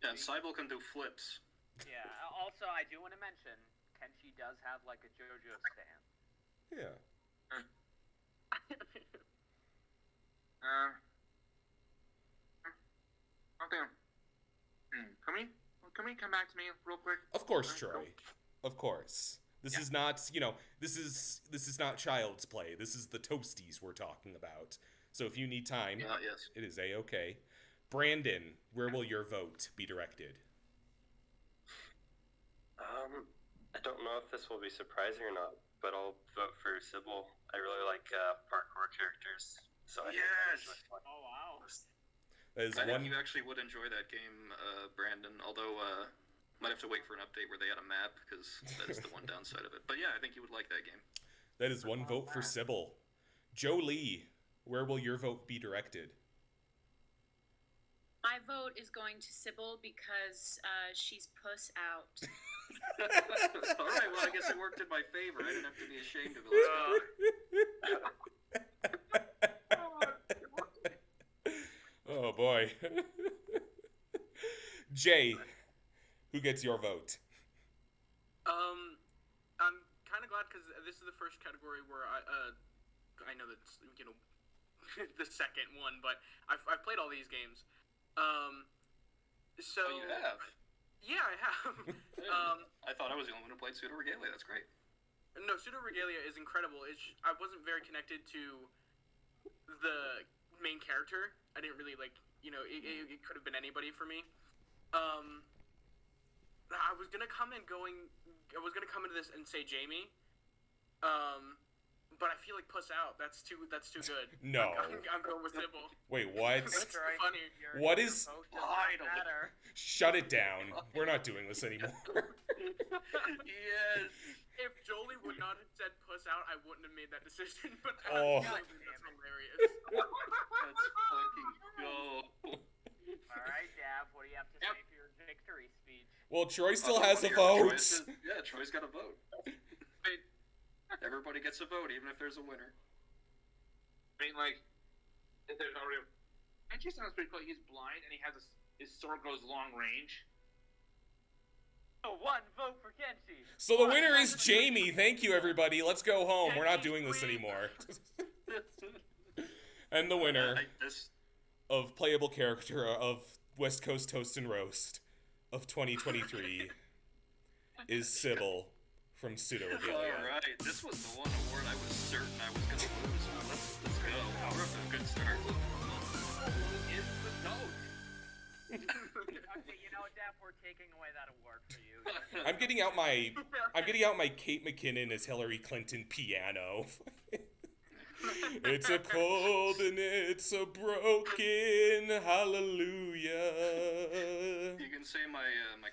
Yeah, and Sybil can do flips. Yeah, also I do want to mention, Kenshi does have like a JoJo stand. Yeah. Okay. Can we come back to me real quick? Of course, Troy. Of course. This is not, this is not child's play. This is the Toasties we're talking about. So if you need time, yes. It is A-okay. Brandon, where will your vote be directed? I don't know if this will be surprising or not, but I'll vote for Sybil. I really like parkour characters. So yes! Oh, wow. That is I think you actually would enjoy that game, Brandon, although might have to wait for an update where they add a map, because that is the one downside of it. But yeah, I think you would like that game. That is one vote for Sybil. Jolie, where will your vote be directed? My vote is going to Sybil because she's puss out. All right, well, I guess it worked in my favor. I didn't have to be ashamed of it. Oh, boy. Jay, who gets your vote? I'm kind of glad because this is the first category where I know that's the second one, but I've played all these games. So you have? Yeah, I have. I thought I was the only one who played Pseudo Regalia. That's great. No, Pseudo Regalia is incredible. I wasn't very connected to the main character. I didn't really it could have been anybody for me. I was gonna come into this and say Jamie, but I feel like Puss Out. That's too good. No. I'm going with Sybil. Wait, what? That's funny. What is... Finally. Shut it down. We're not doing this anymore. Yes. If Jolie would not have said Puss Out, I wouldn't have made that decision. But Oh. that's hilarious. Let's fucking go. All right, Dav, what do you have to say for your victory speech? Well, Troy still has a Troy vote. Yeah, Troy's got a vote. Everybody gets a vote, even if there's a winner. I mean, like, if there's already. Actually, sounds pretty cool. He's blind and he has his sword goes long range. Oh, one vote for Kenshi. So the winner is Jamie. Thank you, everybody. Let's go home. We're not doing this anymore. And the winner of playable character of West Coast Toast and Roast of 2023 is Sybil from Pseudo-Regalia. Alright, this was the one award I was certain I was going to lose. Let's go. We're off to a good start. Is the toast. Okay, you know, Dav, we're taking away that award for you. I'm getting out my Kate McKinnon as Hillary Clinton piano. It's a cold and it's a broken hallelujah. You can say my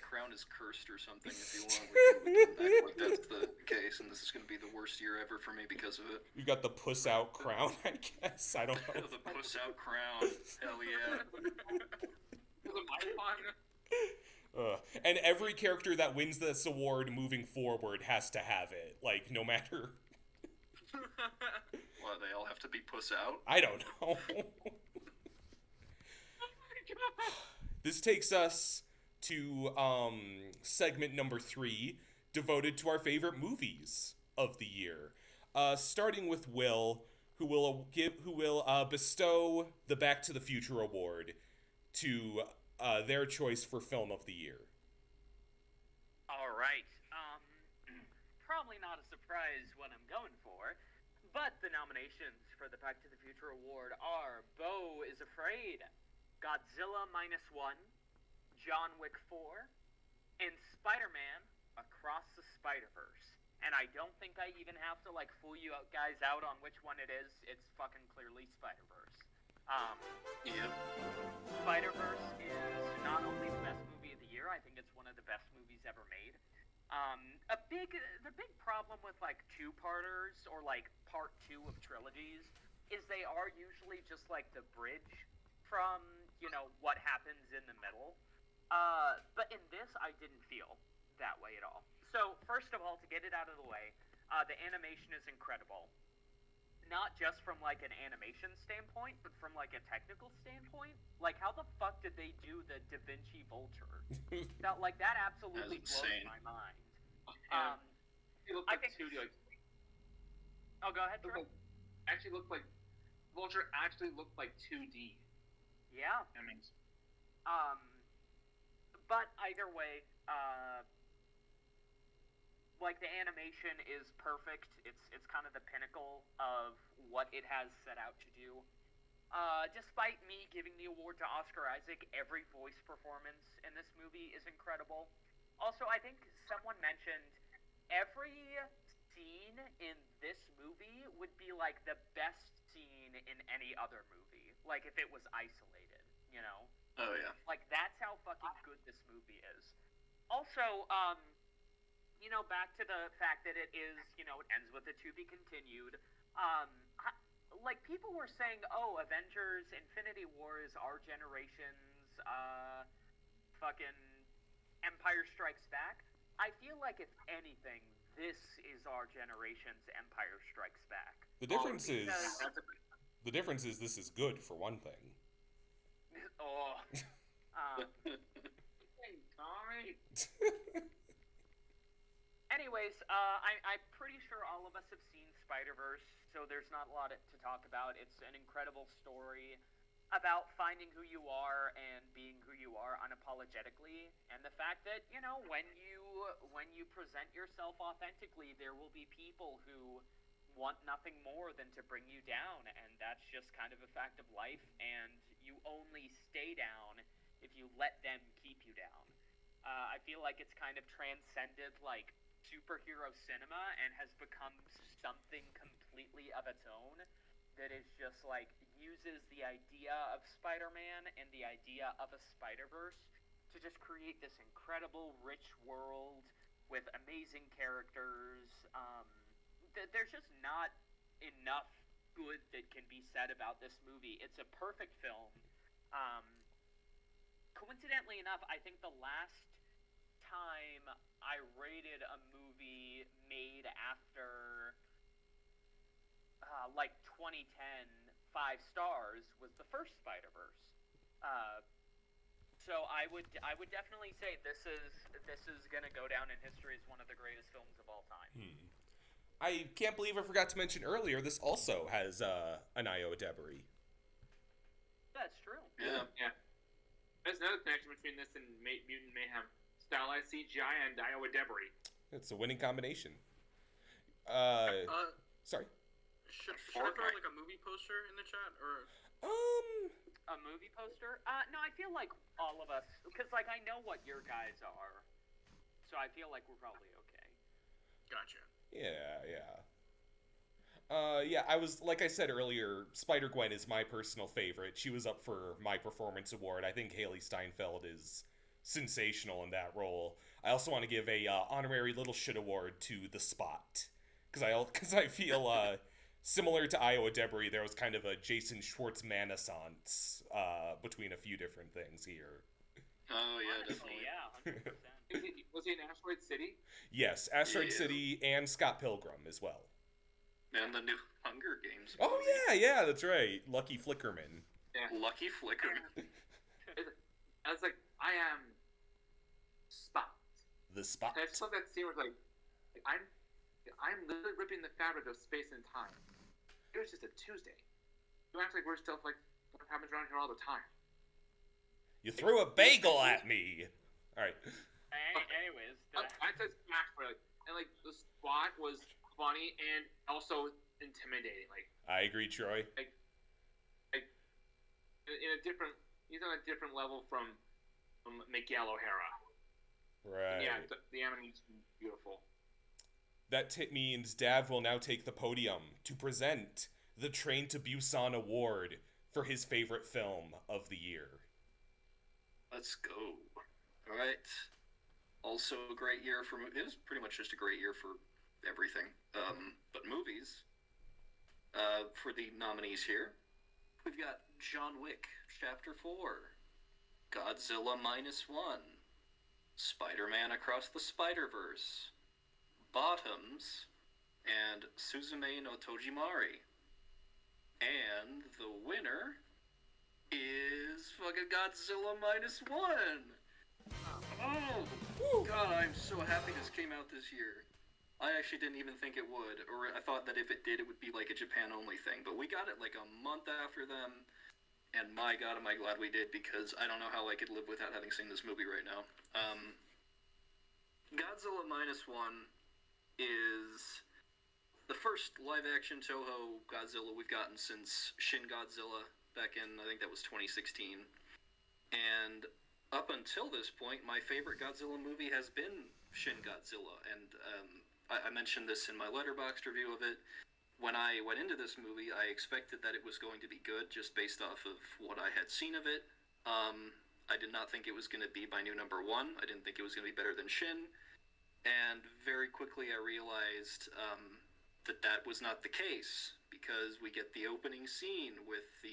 crown is cursed or something if you want. We can act like that's the case, and this is going to be the worst year ever for me because of it. You've got the puss out crown, I guess. I don't know. The puss out crown. Hell yeah. And every character that wins this award moving forward has to have it. Like, no matter... What, they all have to be puss out? I don't know. This takes us to segment number 3, devoted to our favorite movies of the year. Starting with Will, who will bestow the Back to the Future award to their choice for film of the year. All right. Probably not a surprise what I'm going for, but the nominations for the Back to the Future award are Beau is Afraid, Godzilla -1, John Wick 4, and Spider-Man Across the Spider-Verse. And I don't think I even have to fool you guys out on which one it is. It's fucking clearly Spider-Verse. Yep. Spider-Verse is not only the best movie of the year, I think it's one of the best movies ever made. The big problem with two-parters or part 2 of trilogies is they are usually just the bridge from what happens in the middle. But in this, I didn't feel that way at all. So first of all, to get it out of the way, the animation is incredible. Not just from an animation standpoint, but from a technical standpoint. How the fuck did they do the Da Vinci Vulture? that absolutely blows my mind. It looked like 2D. Oh, go ahead, Drew. Vulture actually looked like 2D. Yeah. I mean, but either way, the animation is perfect. It's kind of the pinnacle of what it has set out to do. Despite me giving the award to Oscar Isaac, every voice performance in this movie is incredible. Also, I think someone mentioned every scene in this movie would be the best scene in any other movie. If it was isolated, Oh yeah. That's how fucking good this movie is. Also, back to the fact that it is, it ends with a to be continued. People were saying, oh, Avengers, Infinity War is our generation's, fucking Empire Strikes Back. I feel like, if anything, this is our generation's Empire Strikes Back. The difference is this is good, for one thing. Oh. hey, Tommy. Anyways, I'm pretty sure all of us have seen Spider-Verse, so there's not a lot to talk about. It's an incredible story about finding who you are and being who you are unapologetically, and the fact that, when you present yourself authentically, there will be people who want nothing more than to bring you down, and that's just kind of a fact of life, and you only stay down if you let them keep you down. I feel like it's kind of transcended superhero cinema and has become something completely of its own that is just like uses the idea of Spider-Man and the idea of a Spider-Verse to just create this incredible, rich world with amazing characters. There's just not enough good that can be said about this movie. It's a perfect film. Coincidentally enough, I think the last time I rated a movie made after like 2010 5 stars was the first Spider-Verse. So I would definitely say this is gonna go down in history as one of the greatest films of all time. I can't believe I forgot to mention earlier, this also has an Io Debris. That's true. Yeah. There's another connection between this and Mutant Mayhem. Stylized CGI and Iowa Debris. It's a winning combination. Sorry. Should I throw like a movie poster in the chat, or a movie poster? No, I feel like all of us, because like I know what your guys are, so I feel like we're probably okay. Gotcha. Yeah, I was, like I said earlier, Spider-Gwen is my personal favorite. She was up for my performance award. I think Haley Steinfeld is sensational in that role. I also want to give a honorary little shit award to The Spot, because I feel similar to Iowa Debris, there was kind of a Jason Schwartz renaissance between a few different things here. Oh yeah, Honestly, definitely. yeah, 100%. Was he in Asteroid City? Yes, Asteroid City and Scott Pilgrim as well. And the new Hunger Games. Oh yeah, that's right. Lucky Flickerman. Yeah. Lucky Flickerman. I was like, I am Spot. The Spot. And I just love that scene where like I'm literally ripping the fabric of space and time. It was just a Tuesday. You act like we're stuff like what happens around here all the time. You threw a bagel at me. All right. Anyways, I said smash for like, and like the Spot was funny and also intimidating. Like I agree, Troy. Like in a different, he's on a different level from Miguel O'Hara. Right. And yeah, the animation's beautiful. That means Dav will now take the podium to present the Train to Busan Award for his favorite film of the year. Let's go. All right. Also a great year for it was pretty much just a great year for everything. But movies. For the nominees here, we've got John Wick Chapter 4, Godzilla -1, Spider-Man Across the Spider-Verse, Bottoms, and Suzume no Tojimari. And the winner is fucking Godzilla -1. Oh, God, I'm so happy this came out this year. I actually didn't even think it would, or I thought that if it did, it would be like a Japan-only thing. But we got it like a month after them, and my God, am I glad we did, because I don't know how I could live without having seen this movie right now. Godzilla -1 is the first live-action Toho Godzilla we've gotten since Shin Godzilla back in, I think that was 2016. And up until this point, my favorite Godzilla movie has been Shin Godzilla, and I mentioned this in my Letterboxd review of it. When I went into this movie, I expected that it was going to be good just based off of what I had seen of it. I did not think it was going to be my new number one. I didn't think it was going to be better than Shin. And very quickly I realized that was not the case, because we get the opening scene with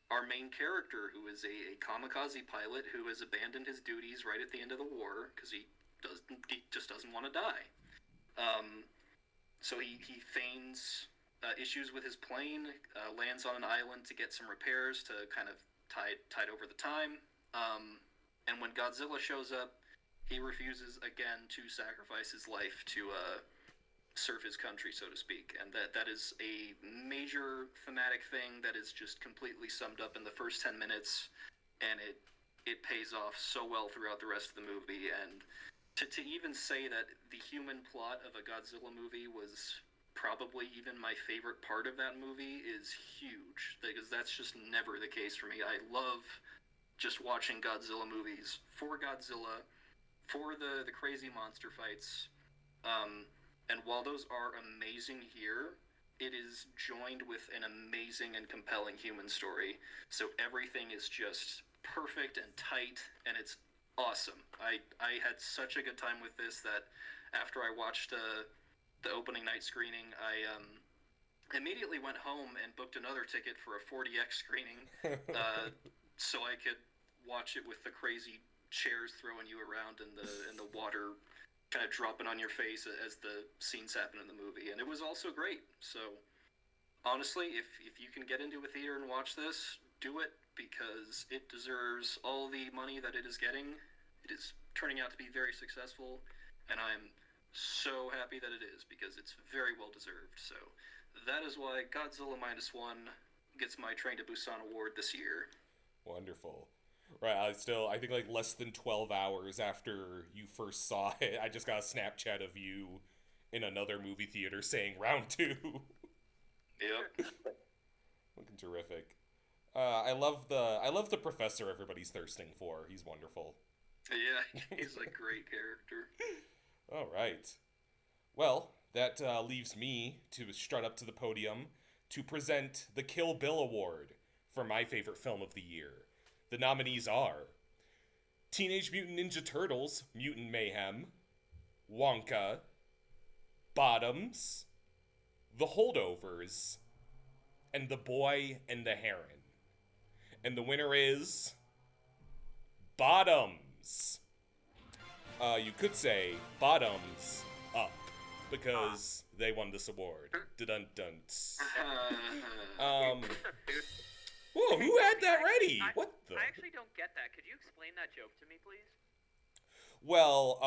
our main character, who is a kamikaze pilot who has abandoned his duties right at the end of the war because he just doesn't want to die. So he feigns issues with his plane, lands on an island to get some repairs to kind of tide over the time. And when Godzilla shows up, he refuses again to sacrifice his life to serve his country, so to speak. And that is a major thematic thing that is just completely summed up in the first 10 minutes, and it pays off so well throughout the rest of the movie. And to even say that the human plot of a Godzilla movie was probably even my favorite part of that movie is huge, because that's just never the case for me. I love just watching Godzilla movies for Godzilla, for the crazy monster fights. And while those are amazing here, it is joined with an amazing and compelling human story. So everything is just perfect and tight, and it's awesome. I had such a good time with this that after I watched the opening night screening, I immediately went home and booked another ticket for a 4DX screening, so I could watch it with the crazy chairs throwing you around and the water kind of dropping on your face as the scenes happen in the movie, and it was also great. So honestly, if you can get into a theater and watch this, do it, because it deserves all the money that it is getting. It is turning out to be very successful, and I'm so happy that it is, because it's very well deserved. So that is why Godzilla Minus One gets my Train to Busan award this year. Wonderful. Right, I think like less than 12 hours after you first saw it, I just got a Snapchat of you in another movie theater saying round 2. Yep. Looking terrific. I love the professor everybody's thirsting for. He's wonderful. Yeah, he's a great character. All right. Well, that leaves me to strut up to the podium to present the Kill Bill Award for my favorite film of the year. The nominees are Teenage Mutant Ninja Turtles, Mutant Mayhem, Wonka, Bottoms, The Holdovers, and The Boy and the Heron. And the winner is Bottoms. You could say Bottoms Up, because they won this award. Dun-dun-dunts. Whoa, who had that ready? What the? I actually don't get that. Could you explain that joke to me, please? Well,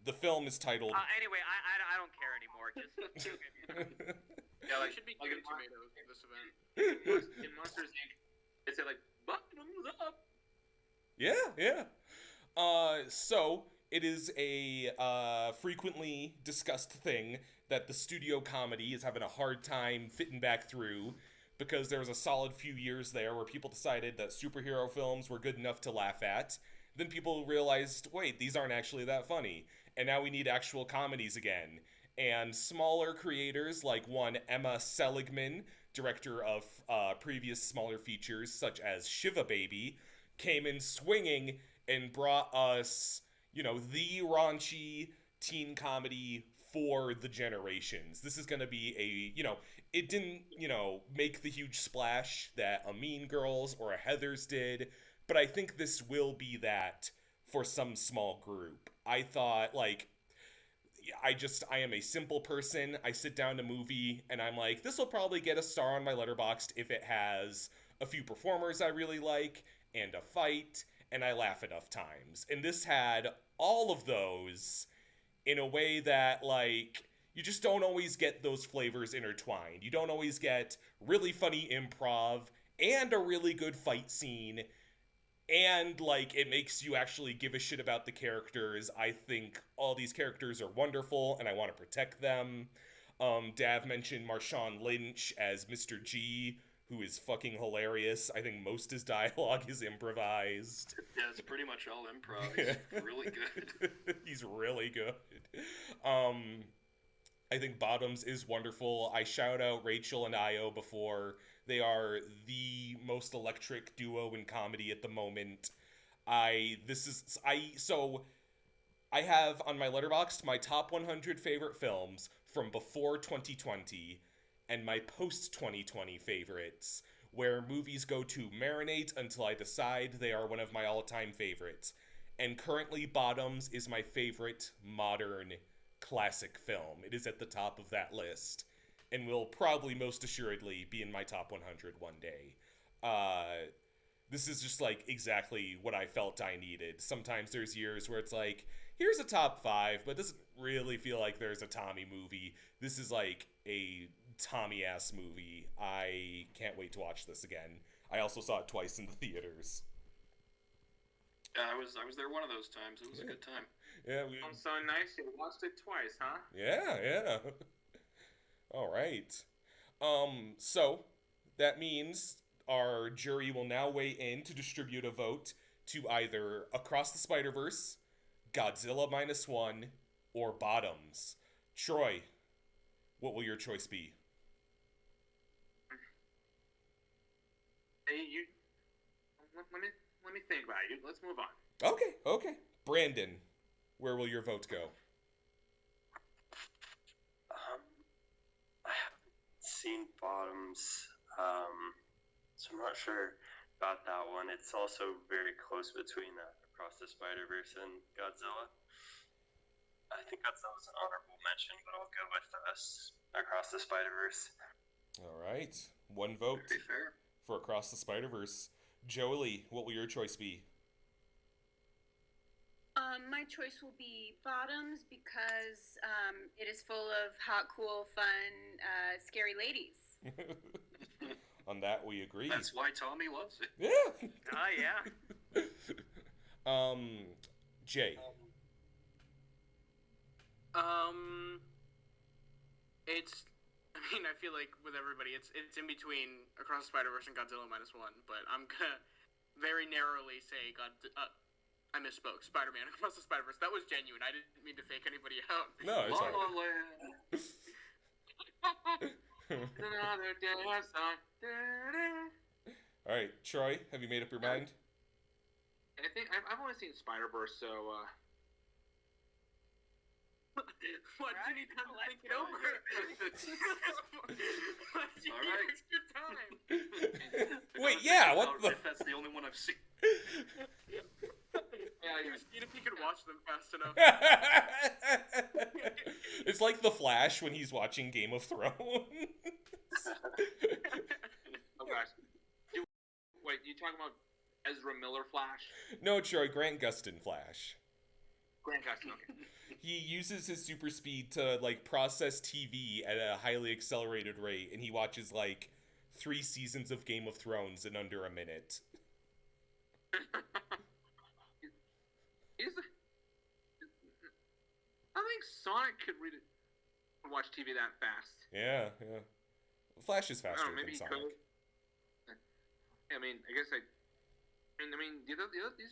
the film is titled... Anyway, I don't care anymore. Just yeah, like, should be given tomatoes in this event. In Monsters Inc., they say, like, bottoms up. Yeah. So, it is a frequently discussed thing that the studio comedy is having a hard time fitting back through, because there was a solid few years there where people decided that superhero films were good enough to laugh at. Then people realized, wait, these aren't actually that funny. And now we need actual comedies again. And smaller creators like one Emma Seligman, director of previous smaller features such as Shiva Baby, came in swinging and brought us, the raunchy teen comedy for the generations. This is going to be it didn't, make the huge splash that a Mean Girls or a Heathers did, but I think this will be that for some small group. I thought, I am a simple person. I sit down to movie and I'm like, this will probably get a star on my Letterboxd if it has a few performers I really like and a fight, and I laugh enough times. And this had all of those in a way that, you just don't always get those flavors intertwined. You don't always get really funny improv and a really good fight scene, and, it makes you actually give a shit about the characters. I think all these characters are wonderful, and I want to protect them. Dav mentioned Marshawn Lynch as Mr. G, who is fucking hilarious. I think most his dialogue is improvised. Yeah, it's pretty much all improv. He's really good. He's really good. I think Bottoms is wonderful. I shout out Rachel and Io before. They are the most electric duo in comedy at the moment. I have on my Letterboxd my top 100 favorite films from before 2020 and my post 2020 favorites, where movies go to marinate until I decide they are one of my all-time favorites. And currently Bottoms is my favorite modern classic film. It is at the top of that list and will probably most assuredly be in my top 100 one day. This is just exactly what I felt I needed. Sometimes there's years where it's here's a top 5, but it doesn't really feel like there's a Tommy movie. This is a Tommy-ass movie. I can't wait to watch this again. I also saw it twice in the theaters. I was there one of those times. It was a good time. Yeah, I'm so nice. You watched it twice, huh? Yeah. All right. So that means our jury will now weigh in to distribute a vote to either Across the Spider-Verse, Godzilla Minus One, or Bottoms. Troy, what will your choice be? let me think about it. Let's move on. Okay. Brandon, where will your vote go? I haven't seen Bottoms, so I'm not sure about that one. It's also very close between Across the Spider-Verse and Godzilla. I think Godzilla's an honorable mention, but I'll go with Across the Spider-Verse. All right. One vote Very fair. for Across the Spider-Verse. Jolie, what will your choice be? My choice will be Bottoms because it is full of hot, cool, fun, scary ladies. On that, we agree. That's why Tommy loves it. Yeah. Yeah. Jay. I feel like with everybody, it's in between Across the Spider-Verse and Godzilla -1, but I'm gonna very narrowly say I misspoke. Spider-Man Across the Spider-Verse. That was genuine. I didn't mean to fake anybody out. No, it's La all La right. Land. Another day of song. All right, Troy, have you made up your mind? I think I've only seen Spider-Verse, so What? You need time to think it over. You All need right. extra time. Wait, yeah, what the? If that's the only one I've seen. You just need if you could watch them fast enough. It's like the Flash when he's watching Game of Thrones. oh gosh. Wait, you talking about Ezra Miller Flash? No, Troy, Grant Gustin Flash. Grant Gustin, okay. He uses his super speed to, like, process TV at a highly accelerated rate, and he watches, like, 3 seasons of Game of Thrones in under a minute. I think Sonic could watch TV that fast. Yeah. Flash is faster maybe than he Sonic. could. I mean, I guess these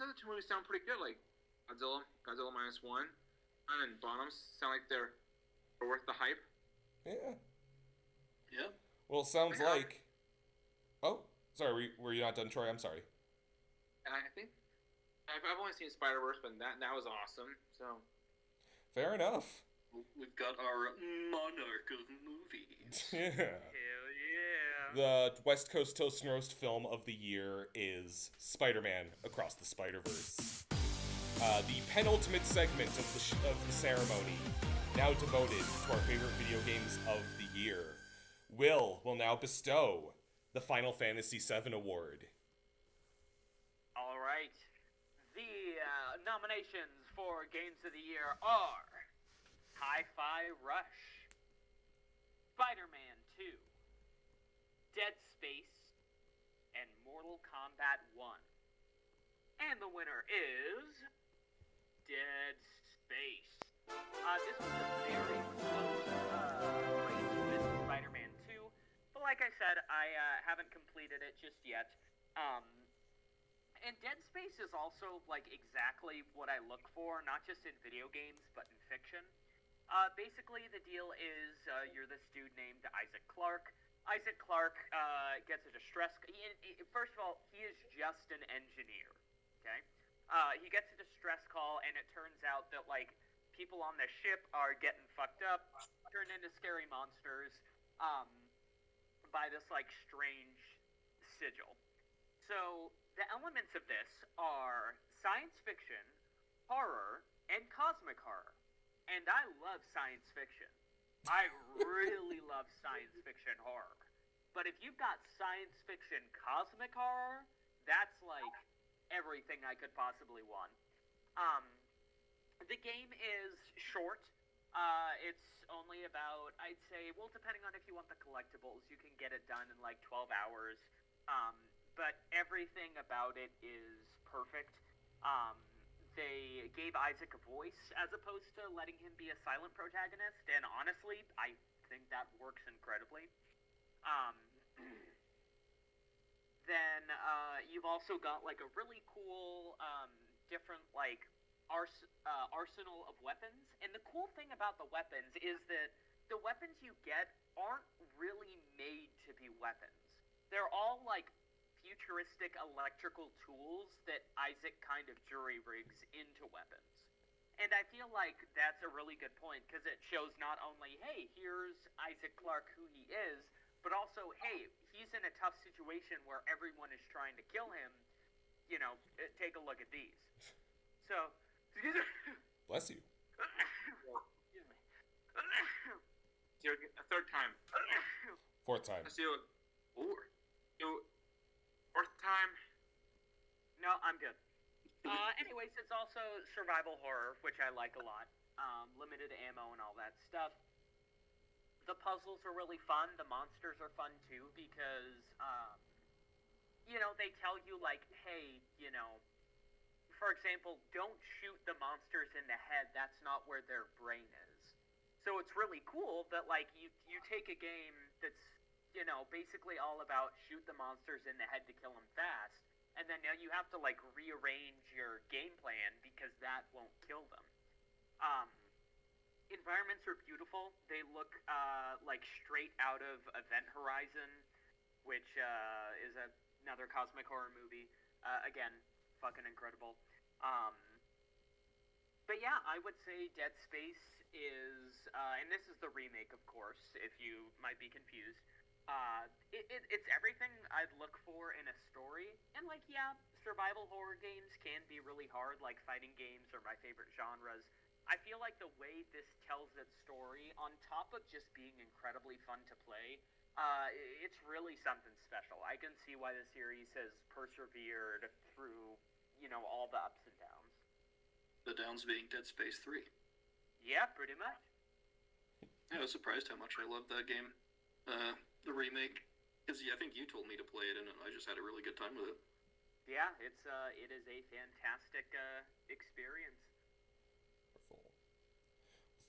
other 2 movies sound pretty good, like Godzilla -1, and Bottoms sound like they're worth the hype. Yeah. Yeah. Well, it sounds like... Oh, sorry, were you not done, Troy? I'm sorry. I think I've only seen Spider-Verse, but that was awesome. So Fair enough. We've got our monarch of movies. Yeah. Hell yeah. The West Coast Toast and Roast film of the year is Spider-Man Across the Spider-Verse. The penultimate segment of the ceremony, now devoted to our favorite video games of the year. Will now bestow the Final Fantasy VII Award. All right. The nominations for Games of the Year are Hi-Fi Rush, Spider-Man 2, Dead Space, and Mortal Kombat 1. And the winner is Dead Space. This was a very close race with Spider-Man 2, but like I said, I haven't completed it just yet. And Dead Space is also, like, exactly what I look for, not just in video games, but in fiction. Basically, the deal is, you're this dude named Isaac Clarke. Isaac Clarke, gets a distress... First of all, he is just an engineer, okay? He gets a distress call, and it turns out that, like, people on the ship are getting fucked up, turned into scary monsters, by this, like, strange sigil. So, the elements of this are science fiction, horror, and cosmic horror. And I love science fiction. I really love science fiction horror. But if you've got science fiction cosmic horror, that's like everything I could possibly want. The game is short. It's only about, I'd say, well, depending on if you want the collectibles, you can get it done in like 12 hours. But everything about it is perfect. They gave Isaac a voice as opposed to letting him be a silent protagonist, and honestly, I think that works incredibly. Then you've also got like a really cool, different like arsenal of weapons, and the cool thing about the weapons is that the weapons you get aren't really made to be weapons. They're all like futuristic electrical tools that Isaac kind of jury-rigs into weapons. And I feel like that's a really good point, because it shows not only, hey, here's Isaac Clarke who he is, but also, hey, he's in a tough situation where everyone is trying to kill him. You know, take a look at these. So, bless you. Excuse me. A third time. Fourth time. Let's do it. Fourth time. No, I'm good. Anyways, it's also survival horror, which I like a lot. Limited ammo and all that stuff. The puzzles are really fun. The monsters are fun too, because, you know, they tell you, like, hey, you know, for example, don't shoot the monsters in the head. That's not where their brain is. So it's really cool that, like, you take a game that's, you know, basically all about shoot the monsters in the head to kill them fast, and then now you have to, like, rearrange your game plan because that won't kill them. Environments are beautiful. They look like straight out of Event Horizon, which is another cosmic horror movie. Again, fucking incredible. But yeah, I would say Dead Space is, and this is the remake, of course, if you might be confused. It's everything I'd look for in a story. And, like, yeah, survival horror games can be really hard, like fighting games are my favorite genres. I feel like the way this tells its story, on top of just being incredibly fun to play, it's really something special. I can see why the series has persevered through, you know, all the ups and downs. The downs being Dead Space 3. Yeah, pretty much. Yeah, I was surprised how much I loved that game. The remake, because I think you told me to play it, and I just had a really good time with it. Yeah, it is a fantastic experience. Wonderful.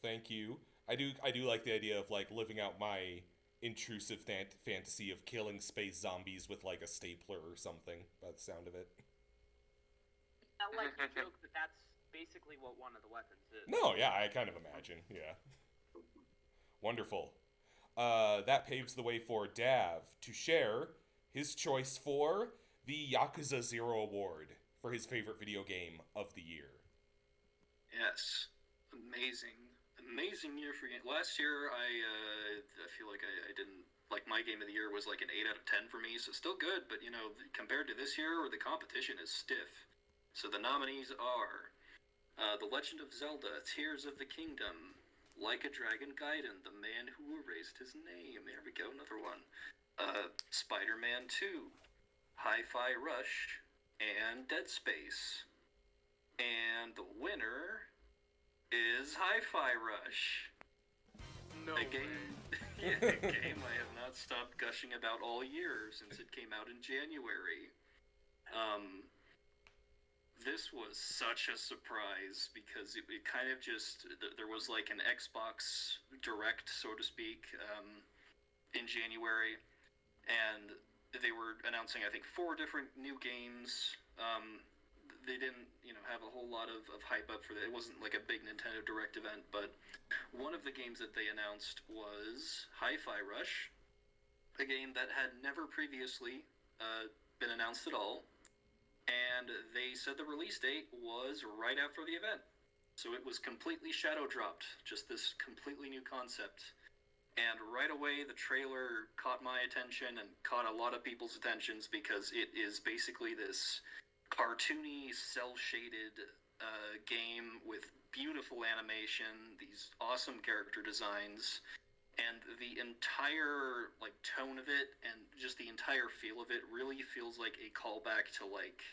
Thank you. I do like the idea of, like, living out my intrusive fantasy of killing space zombies with, like, a stapler or something, by the sound of it. I like the joke that that's basically what one of the weapons is. No, yeah, I kind of imagine, yeah. Wonderful. That paves the way for Dav to share his choice for the Yakuza 0 Award for his favorite video game of the year. Yes. Amazing year for game. Last year, I feel like I didn't, like, my game of the year was like an 8 out of 10 for me, so still good, but, you know, compared to this year, the competition is stiff. So the nominees are The Legend of Zelda, Tears of the Kingdom, Like a Dragon Gaiden, The Man Who Erased His Name, there we go, another one, Spider-Man 2, Hi-Fi Rush, and Dead Space. And the winner is Hi-Fi Rush. No a game, yeah, a game I have not stopped gushing about all year since it came out in January. This was such a surprise because it kind of just, there was like an Xbox Direct, so to speak, in January, and they were announcing, I think, 4 different new games. They didn't, you know, have a whole lot of hype up for that. It wasn't like a big Nintendo Direct event, but one of the games that they announced was Hi-Fi Rush, a game that had never previously been announced at all. And they said the release date was right after the event. So it was completely shadow dropped, just this completely new concept. And right away, the trailer caught my attention and caught a lot of people's attentions because it is basically this cartoony, cel-shaded game with beautiful animation, these awesome character designs, and the entire, like, tone of it and just the entire feel of it really feels like a callback to, like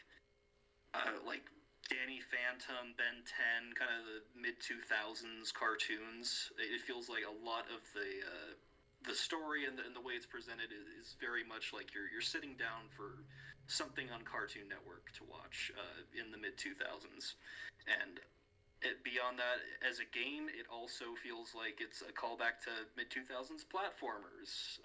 Danny Phantom, Ben 10, kind of the mid-2000s cartoons. It feels like a lot of the story and the way it's presented is very much like you're sitting down for something on Cartoon Network to watch in the mid-2000s. And beyond that, as a game, it also feels like it's a callback to mid-2000s platformers.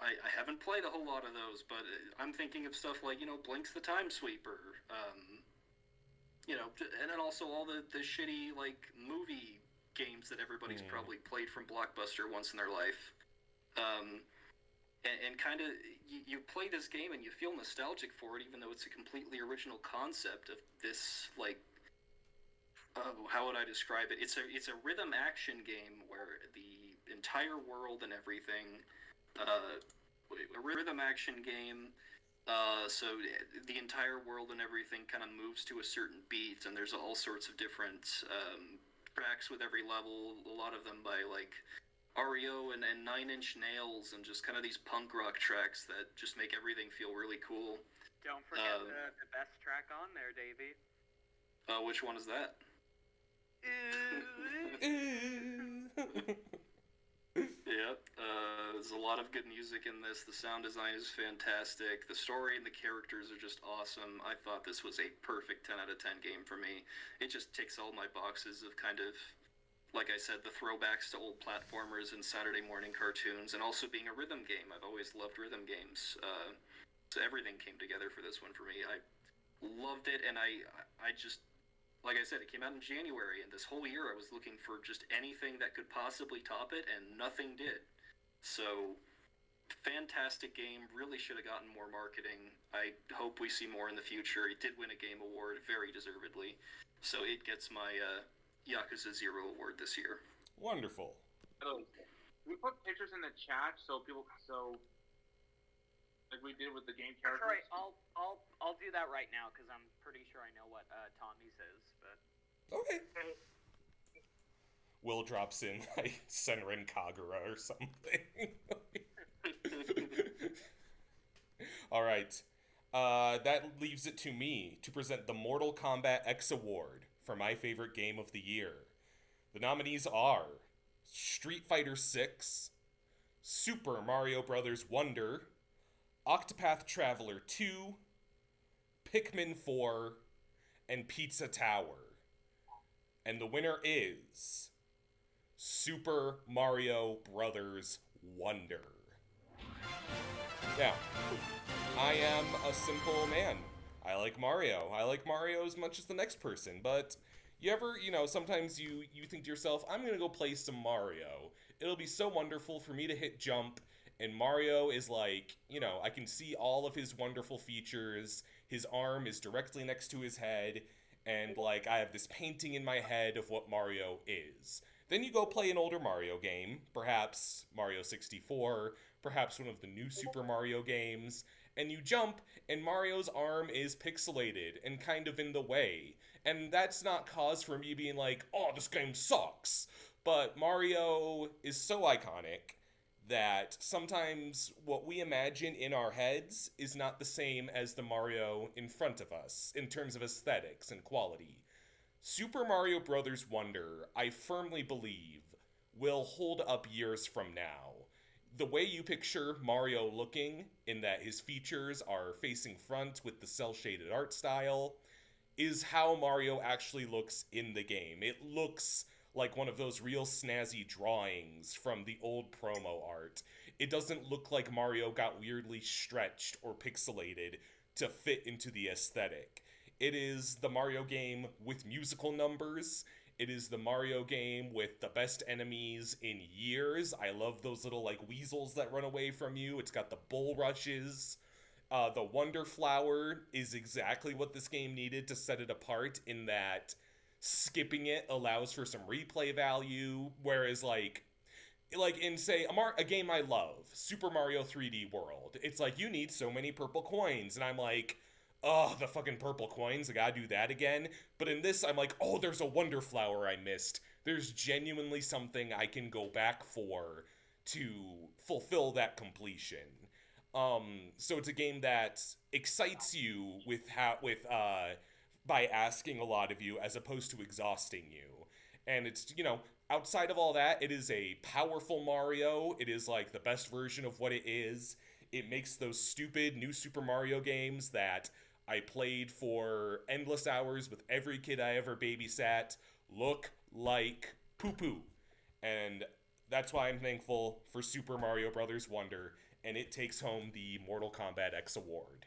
I haven't played a whole lot of those, but I'm thinking of stuff like, you know, Blink's the Time Sweeper, you know, and then also all the shitty, like, movie games that everybody's probably played from Blockbuster once in their life. and kind of you play this game and you feel nostalgic for it, even though it's a completely original concept of this like. How would I describe it? It's a rhythm action game where the entire world and everything, a rhythm action game. So the entire world and everything kind of moves to a certain beat, and there's all sorts of different tracks with every level. A lot of them by like REO and Nine Inch Nails, and just kind of these punk rock tracks that just make everything feel really cool. Don't forget the best track on there, Davey. Which one is that? Yep. There's a lot of good music in this. The sound design is fantastic. The story and the characters are just awesome. I thought this was a perfect 10 out of 10 game for me. It just ticks all my boxes of kind of, like I said, the throwbacks to old platformers and Saturday morning cartoons, and also being a rhythm game. I've always loved rhythm games. So everything came together for this one for me. I loved it, and I just, like I said, it came out in January, and this whole year I was looking for just anything that could possibly top it, and nothing did. So, fantastic game. Really should have gotten more marketing. I hope we see more in the future. It did win a Game Award, very deservedly. So it gets my Yakuza 0 award this year. Wonderful. We put pictures in the chat so people, like we did with the game characters. That's right. I'll do that right now because I'm pretty sure I know what Tommy's is. But okay. Will drops in like Senran Kagura or something. All right. That leaves it to me to present the Mortal Kombat X Award for my favorite game of the year. The nominees are Street Fighter VI, Super Mario Bros. Wonder, Octopath Traveler 2, Pikmin 4, and Pizza Tower. And the winner is Super Mario Bros. Wonder. Now, I am a simple man. I like Mario. I like Mario as much as the next person, but you ever, sometimes you think to yourself, I'm gonna go play some Mario. It'll be so wonderful for me to hit jump, and Mario is like, I can see all of his wonderful features. His arm is directly next to his head, and like, I have this painting in my head of what Mario is. Then you go play an older Mario game, perhaps Mario 64, perhaps one of the new Super Mario games, and you jump, and Mario's arm is pixelated and kind of in the way. And that's not cause for me being like, oh, this game sucks. But Mario is so iconic that sometimes what we imagine in our heads is not the same as the Mario in front of us in terms of aesthetics and quality. Super Mario Bros. Wonder, I firmly believe, will hold up years from now. The way you picture Mario looking, in that his features are facing front with the cel-shaded art style, is how Mario actually looks in the game. It looks like one of those real snazzy drawings from the old promo art. It doesn't look like Mario got weirdly stretched or pixelated to fit into the aesthetic. It is the Mario game with musical numbers. It is the Mario game with the best enemies in years. I love those little, like, weasels that run away from you. It's got the bull rushes. The Wonder Flower is exactly what this game needed to set it apart, in that skipping it allows for some replay value, whereas, like in, say, a game I love, Super Mario 3D World, it's like, you need so many purple coins, and I'm like, oh, the fucking purple coins, I gotta do that again. But in this, I'm like, oh, there's a Wonder Flower I missed. There's genuinely something I can go back for to fulfill that completion. So it's a game that excites you by asking a lot of you as opposed to exhausting you. And it's, outside of all that, it is a powerful Mario. It is like the best version of what it is. It makes those stupid new Super Mario games that I played for endless hours with every kid I ever babysat look like poo-poo. And that's why I'm thankful for Super Mario Bros. Wonder, and it takes home the Mortal Kombat X Award.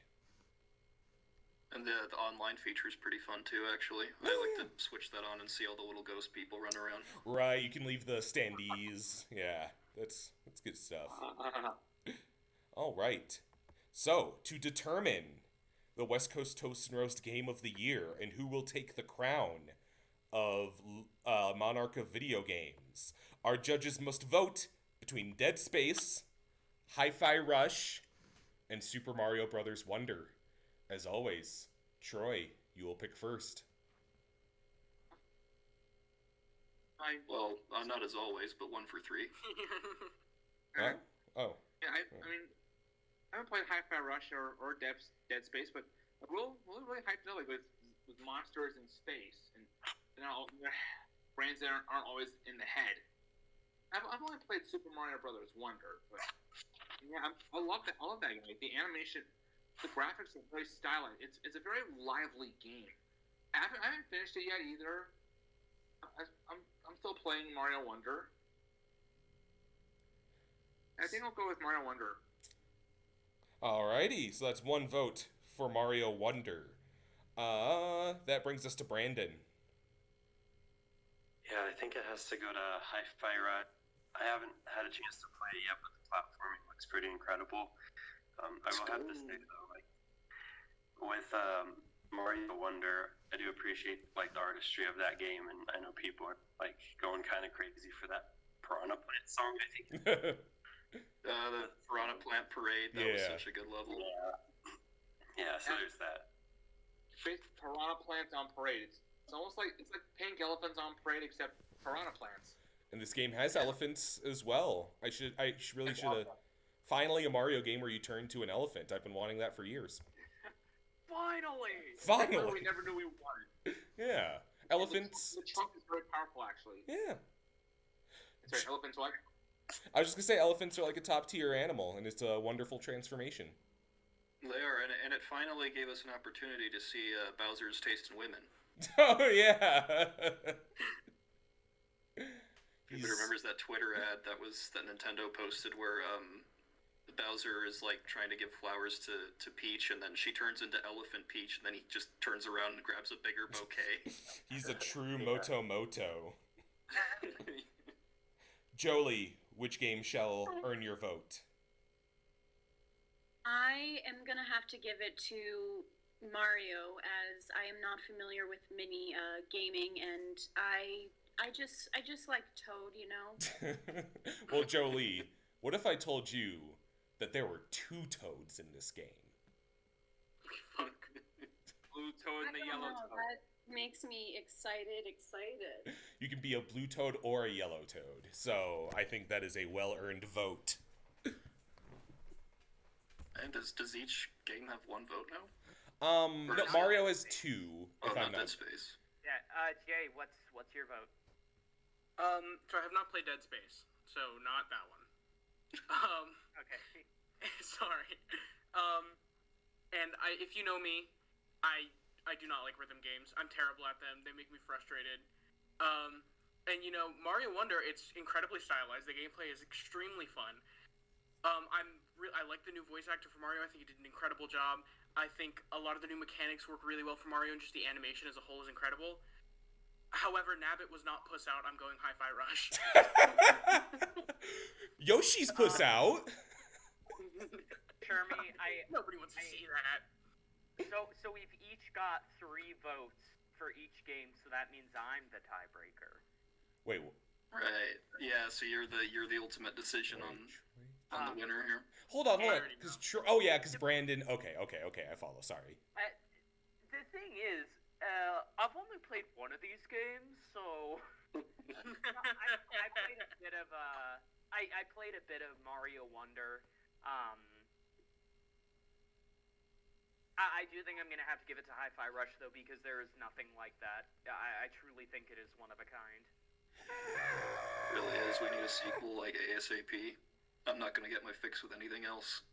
And the online feature is pretty fun too, actually. I like to switch that on and see all the little ghost people run around. Right, you can leave the standees. Yeah, that's good stuff. All right. So, to determine the West Coast Toast and Roast Game of the Year and who will take the crown of Monarch of Video Games, our judges must vote between Dead Space, Hi-Fi Rush, and Super Mario Bros. Wonder. As always, Troy, you will pick first. Well, not as always, but 1 for 3. Huh? Oh. Yeah, I mean, I haven't played Hi-Fi Rush or Dead Space, but we'll really hyped it up with monsters in space and brands that aren't always in the head. I've only played Super Mario Brothers Wonder, but yeah, I love that. I love that game. Like, the animation, the graphics are very stylized. It's a very lively game. I haven't finished it yet either. I'm still playing Mario Wonder. I think I'll go with Mario Wonder. Alrighty, so that's 1 vote for Mario Wonder. That brings us to Brandon. Yeah, I think it has to go to Hi-Fi Rush. I haven't had a chance to play it yet, but the platforming looks pretty incredible. I will have to say though, like with Mario Wonder, I do appreciate like the artistry of that game, and I know people are like going kind of crazy for that Piranha Plant song. I think The Piranha Plant Parade, that was such a good level. Yeah, so there's that. Piranha Plants on Parade. It's almost like pink elephants on parade, except piranha plants. And this game has elephants as well. I really should have. Finally, a Mario game where you turn to an elephant. I've been wanting that for years. Finally! We never knew we wanted. Yeah. Elephants. The trunk is very powerful, actually. Yeah. Sorry, elephants what? I was just going to say elephants are like a top tier animal, and it's a wonderful transformation. They are, and it finally gave us an opportunity to see Bowser's taste in women. Oh, yeah. Everybody remembers that Twitter ad that Nintendo posted where Bowser is like trying to give flowers to Peach, and then she turns into Elephant Peach, and then he just turns around and grabs a bigger bouquet. He's a true Moto. Jolie, which game shall earn your vote? I am gonna have to give it to Mario, as I am not familiar with mini gaming, and I just like Toad, you know. Well, Jolie, what if I told you that there were 2 Toads in this game? Blue Toad and the yellow Toad. That makes me excited. You can be a blue Toad or a yellow Toad, so I think that is a well-earned vote. And does each game have 1 vote now? No, Mario has 2. If I'm Dead not. Space. Yeah, Jay, what's your vote? So I have not played Dead Space, so not that one. Okay. Sorry. And if you know me, I do not like rhythm games. I'm terrible at them. They make me frustrated. And you know, Mario Wonder, it's incredibly stylized. The gameplay is extremely fun. I like the new voice actor for Mario. I think he did an incredible job. I think a lot of the new mechanics work really well for Mario, and just the animation as a whole is incredible. However, Nabbit was not Puss Out. I'm going Hi-Fi Rush. Yoshi's Puss Out. Jeremy, Nobody wants to see that. So we've each got 3 votes for each game, so that means I'm the tiebreaker. Wait. Right. Yeah. So you're the ultimate decision on the winner here. Hold on. Because Brandon. Okay. I follow. Sorry. The thing is, I've only played one of these games, so I played a bit of I played a bit of Mario Wonder. I do think I'm gonna have to give it to Hi-Fi Rush though, because there is nothing like that. I truly think it is one of a kind. It really is. We need a sequel like ASAP. I'm not gonna get my fix with anything else.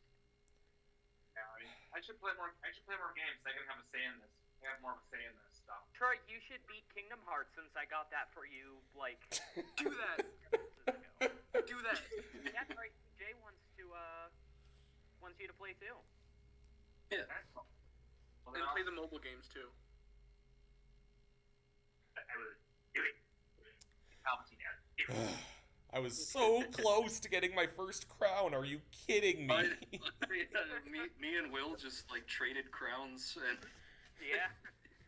Yeah, I should play more games. So I can have a say in this. I have more of a say in this stuff. Troy, you should beat Kingdom Hearts since I got that for you. Like, do that. Do that. Yeah, Troy. Jay wants you to play too. Yeah. Well, And play the mobile games too. I would do it. Palpatine. I was so close to getting my first crown. Are you kidding me? Me and Will just like traded crowns and. Yeah.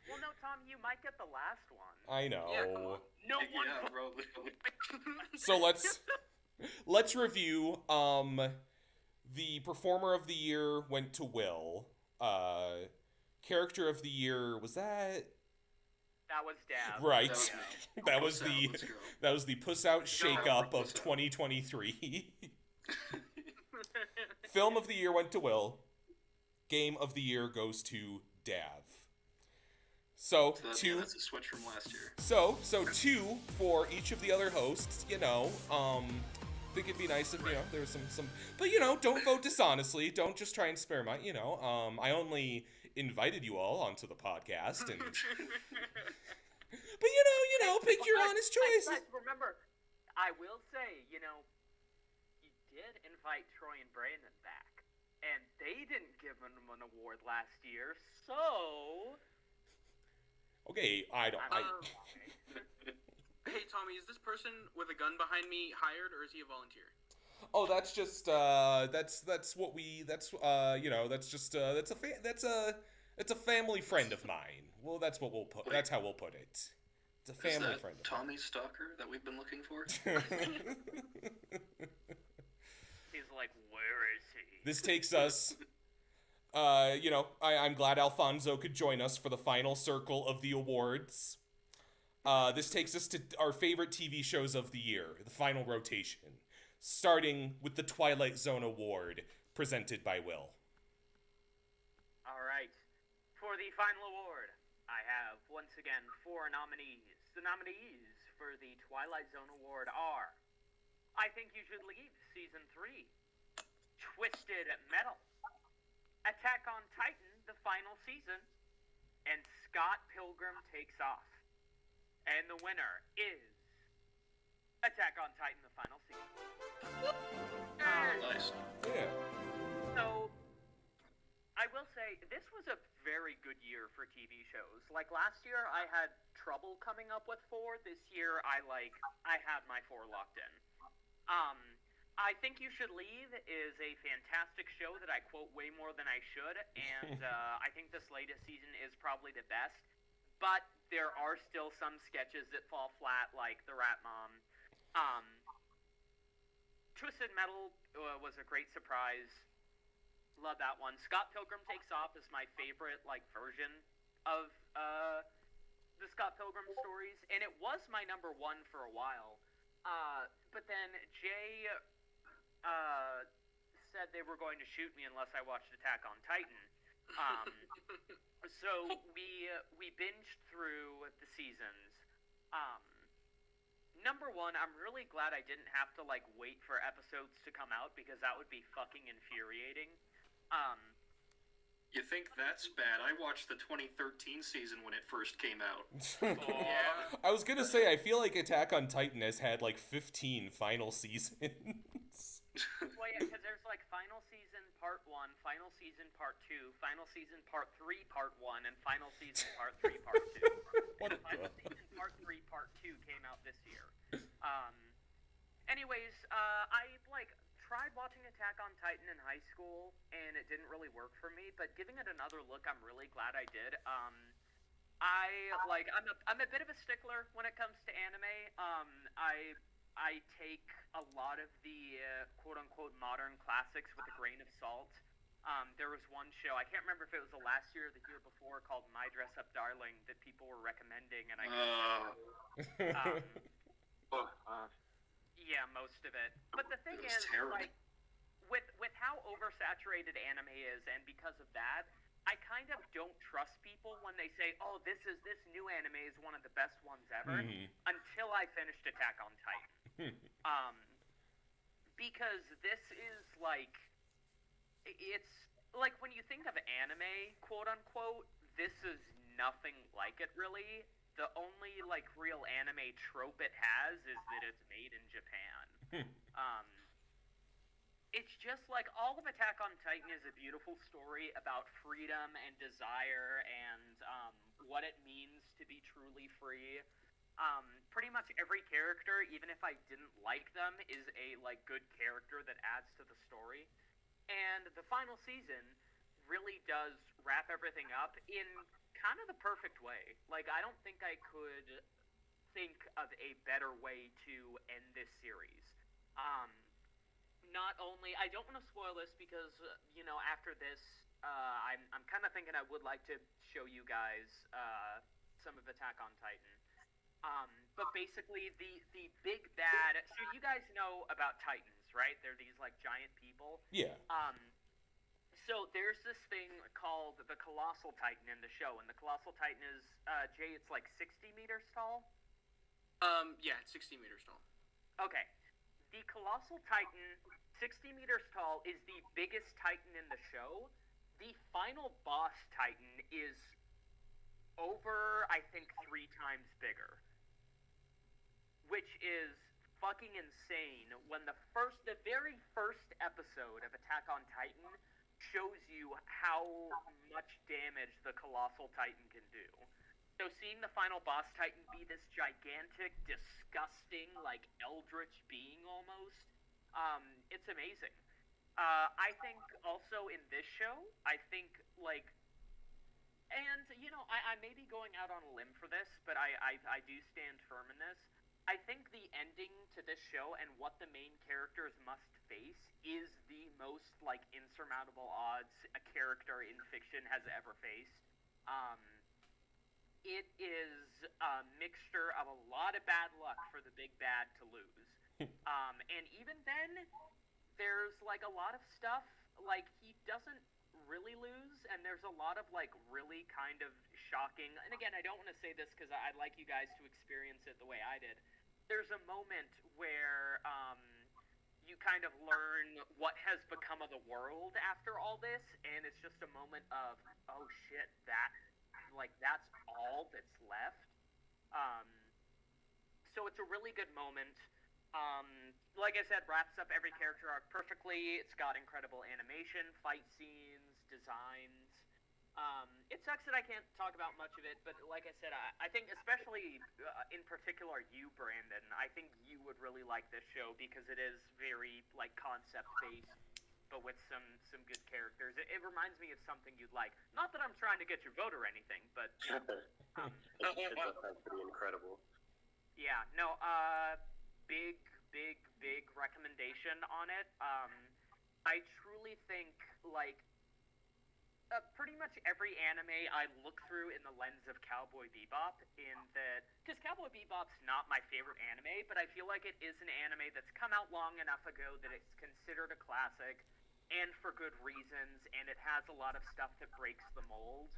Well, no, Tom, you might get the last one. I know. Yeah, come on. No one. Yeah, bro. So let's review. The performer of the year went to Will. Character of the year was that? That was Dab. Right. That was Let's go. that was the Puss Out Shake Up Puss of Out. 2023. Film of the year went to Will. Game of the year goes to Dav. So that's a switch from last year. So 2 for each of the other hosts. I think it'd be nice if there was some, but don't vote dishonestly. Don't just try and spare my. I only invited you all onto the podcast, and but pick your honest choice. But remember, I will say, you did invite Troy and Brandon back, and they didn't give them an award last year, so. Okay, I don't. Hey Tommy, is this person with a gun behind me hired or is he a volunteer? Oh, that's just that's what we that's it's a family friend of mine. Well, that's what we'll put. That's how we'll put it. It's a family friend. Of Tommy Stalker that we've been looking for. He's like, where is he? This takes us. I'm glad Alfonso could join us for the final circle of the awards. This takes us to our favorite TV shows of the year, the final rotation, starting with the Twilight Zone Award, presented by Will. All right. For the final award, I have, once again, 4 nominees. The nominees for the Twilight Zone Award are I Think You Should Leave, Season 3, Twisted Metal, Attack on Titan, the final season, and Scott Pilgrim Takes Off. And the winner is Attack on Titan, the final season. Nice. Yeah. So, I will say, this was a very good year for TV shows. Like, last year, I had trouble coming up with 4. This year, I had my 4 locked in. I Think You Should Leave is a fantastic show that I quote way more than I should, and I think this latest season is probably the best. But there are still some sketches that fall flat, like The Rat Mom. Twisted Metal was a great surprise. Love that one. Scott Pilgrim Takes Off is my favorite version of the Scott Pilgrim stories, and it was my number 1 for a while. But then Jay said they were going to shoot me unless I watched Attack on Titan. So we binged through the seasons. Number 1, I'm really glad I didn't have to wait for episodes to come out because that would be fucking infuriating. You think that's bad? I watched the 2013 season when it first came out. Yeah. I was gonna say, I feel like Attack on Titan has had 15 final seasons. Well, yeah, because there's Final Season Part 1, Final Season Part 2, Final Season Part 3 Part 1, and Final Season Part 3 Part 2. What Final Season Part 3 Part 2 came out this year. Anyways, I tried watching Attack on Titan in high school, and it didn't really work for me, but giving it another look, I'm really glad I did. I'm a bit of a stickler when it comes to anime. I take a lot of the quote-unquote modern classics with a grain of salt. There was one show, I can't remember if it was the last year or the year before, called My Dress Up Darling that people were recommending, and I yeah, most of it. But the thing is, with how oversaturated anime is, and because of that, I kind of don't trust people when they say, "Oh, this new anime is one of the best ones ever," until I finished Attack on Titan. Because this is it's when you think of anime, quote unquote, this is nothing like it really. The only real anime trope it has is that it's made in Japan. It's just all of Attack on Titan is a beautiful story about freedom and desire and what it means to be truly free. Pretty much every character, even if I didn't like them, is a like good character that adds to the story. And the final season really does wrap everything up in kind of the perfect way. Like, I don't think I could think of a better way to end this series. Um, Not only, I don't want to spoil this because, after this, I'm kind of thinking I would like to show you guys some of Attack on Titan. But basically, the big bad. So you guys know about Titans, right? They're these like giant people. Yeah. So there's this thing called the Colossal Titan in the show, and the Colossal Titan is Jay. It's like 60 meters tall. Yeah, it's 60 meters tall. Okay, the Colossal Titan, 60 meters tall, is the biggest Titan in the show. The final boss Titan is over, I think, 3 times bigger. Which is fucking insane when the very first episode of Attack on Titan shows you how much damage the Colossal Titan can do. So seeing the final boss Titan be this gigantic, disgusting, like, eldritch being almost, it's amazing. I think also in this show, I think, like, and, I may be going out on a limb for this, but I do stand firm in this. I think the ending to this show and what the main characters must face is the most, like, insurmountable odds a character in fiction has ever faced. It is a mixture of a lot of bad luck for the big bad to lose. And even then, there's, like, a lot of stuff, like, he doesn't really lose, and there's a lot of, like, really kind of shocking, and again, I don't want to say this because I'd like you guys to experience it the way I did. There's a moment where, you kind of learn what has become of the world after all this, and it's just a moment of, oh shit, that's all that's left. So it's a really good moment. Like I said, wraps up every character arc perfectly. It's got incredible animation, fight scenes, designs. It sucks that I can't talk about much of it, but like I said, I think especially in particular you, Brandon, I think you would really like this show because it is very like concept-based, but with some good characters. It reminds me of something you'd like. Not that I'm trying to get your vote or anything, but It does sound pretty incredible. Yeah, no, big recommendation on it. I truly think, like, pretty much every anime I look through in the lens of Cowboy Bebop, in that, because Cowboy Bebop's not my favorite anime, but I feel like it is an anime that's come out long enough ago that it's considered a classic, and for good reasons, and it has a lot of stuff that breaks the mold.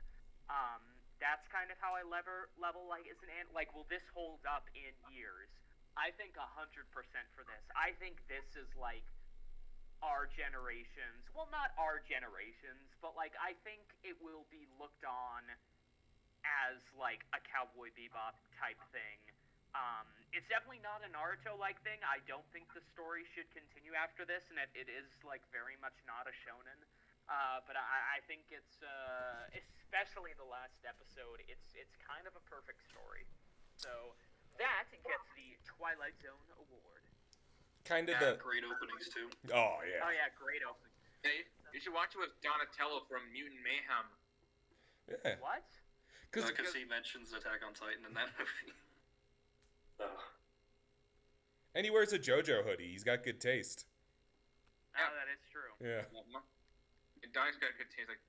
That's kind of how I level like, will this hold up in years? I think 100% for this. I think this is, like, our generation's, well, not our generation's, but, like, I think it will be looked on as, like, a Cowboy Bebop type thing. It's definitely not a Naruto-like thing. I don't think the story should continue after this, and it is, like, very much not a shonen. But I think it's, especially the last episode, it's kind of a perfect story. So that gets the Twilight Zone Award. Kind of great openings too. Oh yeah. Oh yeah, great opening. Hey, you should watch it with Donatello from Mutant Mayhem. Yeah. What? Because he mentions Attack on Titan in that movie. And he wears a JoJo hoodie. He's got good taste. Oh, that is true. Yeah. And Donnie's got good taste, like.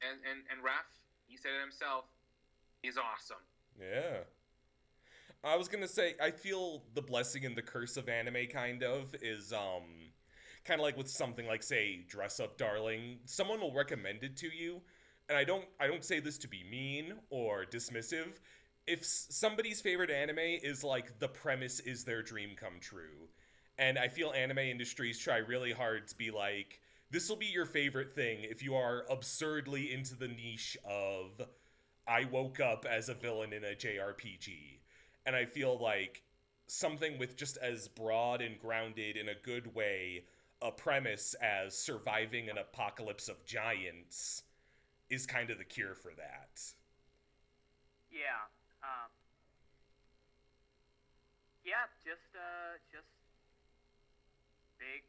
And Raph, he said it himself. He's awesome. Yeah. I was gonna say, I feel the blessing and the curse of anime kind of is, kind of like with something like, say, Dress Up Darling. Someone will recommend it to you, and I don't say this to be mean or dismissive. If somebody's favorite anime is like, the premise is their dream come true, and I feel anime industries try really hard to be like, this will be your favorite thing if you are absurdly into the niche of, I woke up as a villain in a JRPG. And I feel like something with just as broad and grounded in a good way a premise as surviving an apocalypse of giants is kind of the cure for that. Yeah. Yeah, just big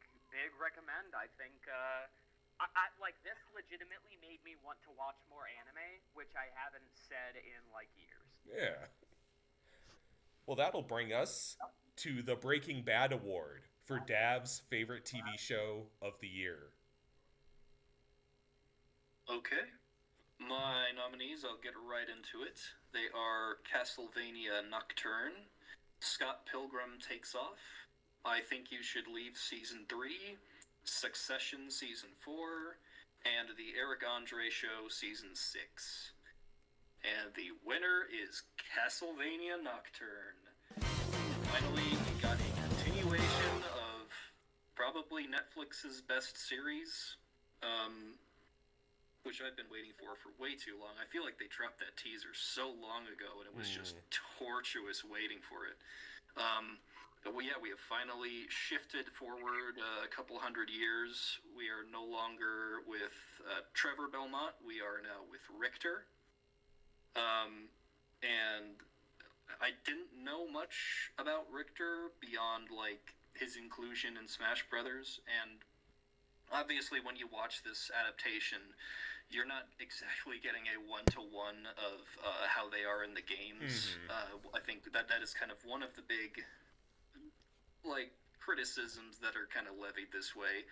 recommend. I think I like this legitimately made me want to watch more anime, which I haven't said in like years. Yeah. Well, that'll bring us to the Breaking Bad Award for Dav's favorite TV show of the year. Okay. My nominees, I'll get right into it. They are Castlevania Nocturne, Scott Pilgrim Takes Off, I Think You Should Leave Season 3, Succession Season 4, and The Eric Andre Show Season 6. And the winner is Castlevania Nocturne. Finally, we got a continuation of probably Netflix's best series, which I've been waiting for way too long. I feel like they dropped that teaser so long ago, and it was just tortuous waiting for it. But we have finally shifted forward a couple hundred years. We are no longer with Trevor Belmont. We are now with Richter. And I didn't know much about Richter beyond like his inclusion in Smash Brothers, and obviously when you watch this adaptation, you're not exactly getting a one-to-one of how they are in the games. I think that is kind of one of the big like criticisms that are kind of levied this way,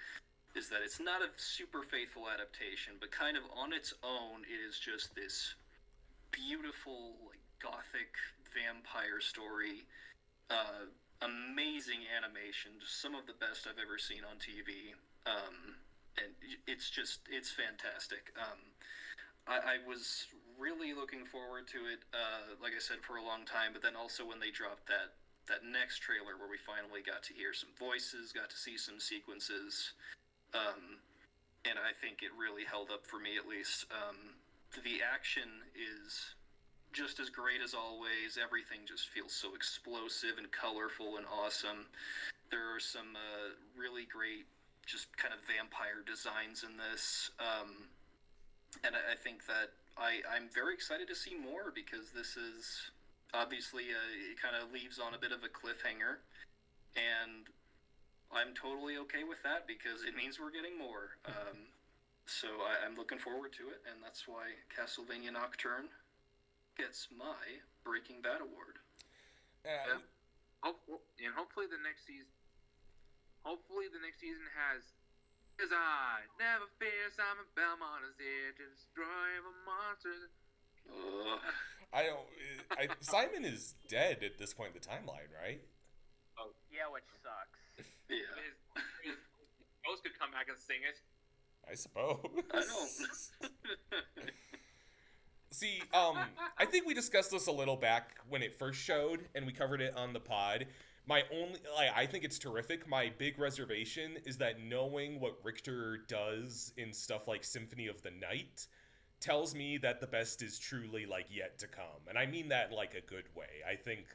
is that it's not a super faithful adaptation, but kind of on its own, it is just this beautiful, like, gothic vampire story. Amazing animation, just some of the best I've ever seen on TV. And it's fantastic. I was really looking forward to it, like I said, for a long time, but then also when they dropped that next trailer where we finally got to hear some voices, got to see some sequences, and I think it really held up for me, at least. The action is just as great as always. Everything just feels so explosive and colorful and awesome. There are some really great just kind of vampire designs in this, and I think that I'm very excited to see more, because this is obviously it kind of leaves on a bit of a cliffhanger, and I'm totally okay with that because it means we're getting more. So I'm looking forward to it, and that's why Castlevania Nocturne gets my Breaking Bad award. And hopefully the next season. Hopefully the next season has. Cause I never fear Simon Belmont is here to destroy the monsters. Simon is dead at this point in the timeline, right? Oh yeah, which sucks. Yeah. His ghost could come back and sing it. I suppose. I don't. See, I think we discussed this a little back when it first showed, and we covered it on the pod. I think it's terrific. My big reservation is that knowing what Richter does in stuff like Symphony of the Night tells me that the best is truly, like, yet to come. And I mean that in, like, a good way. I think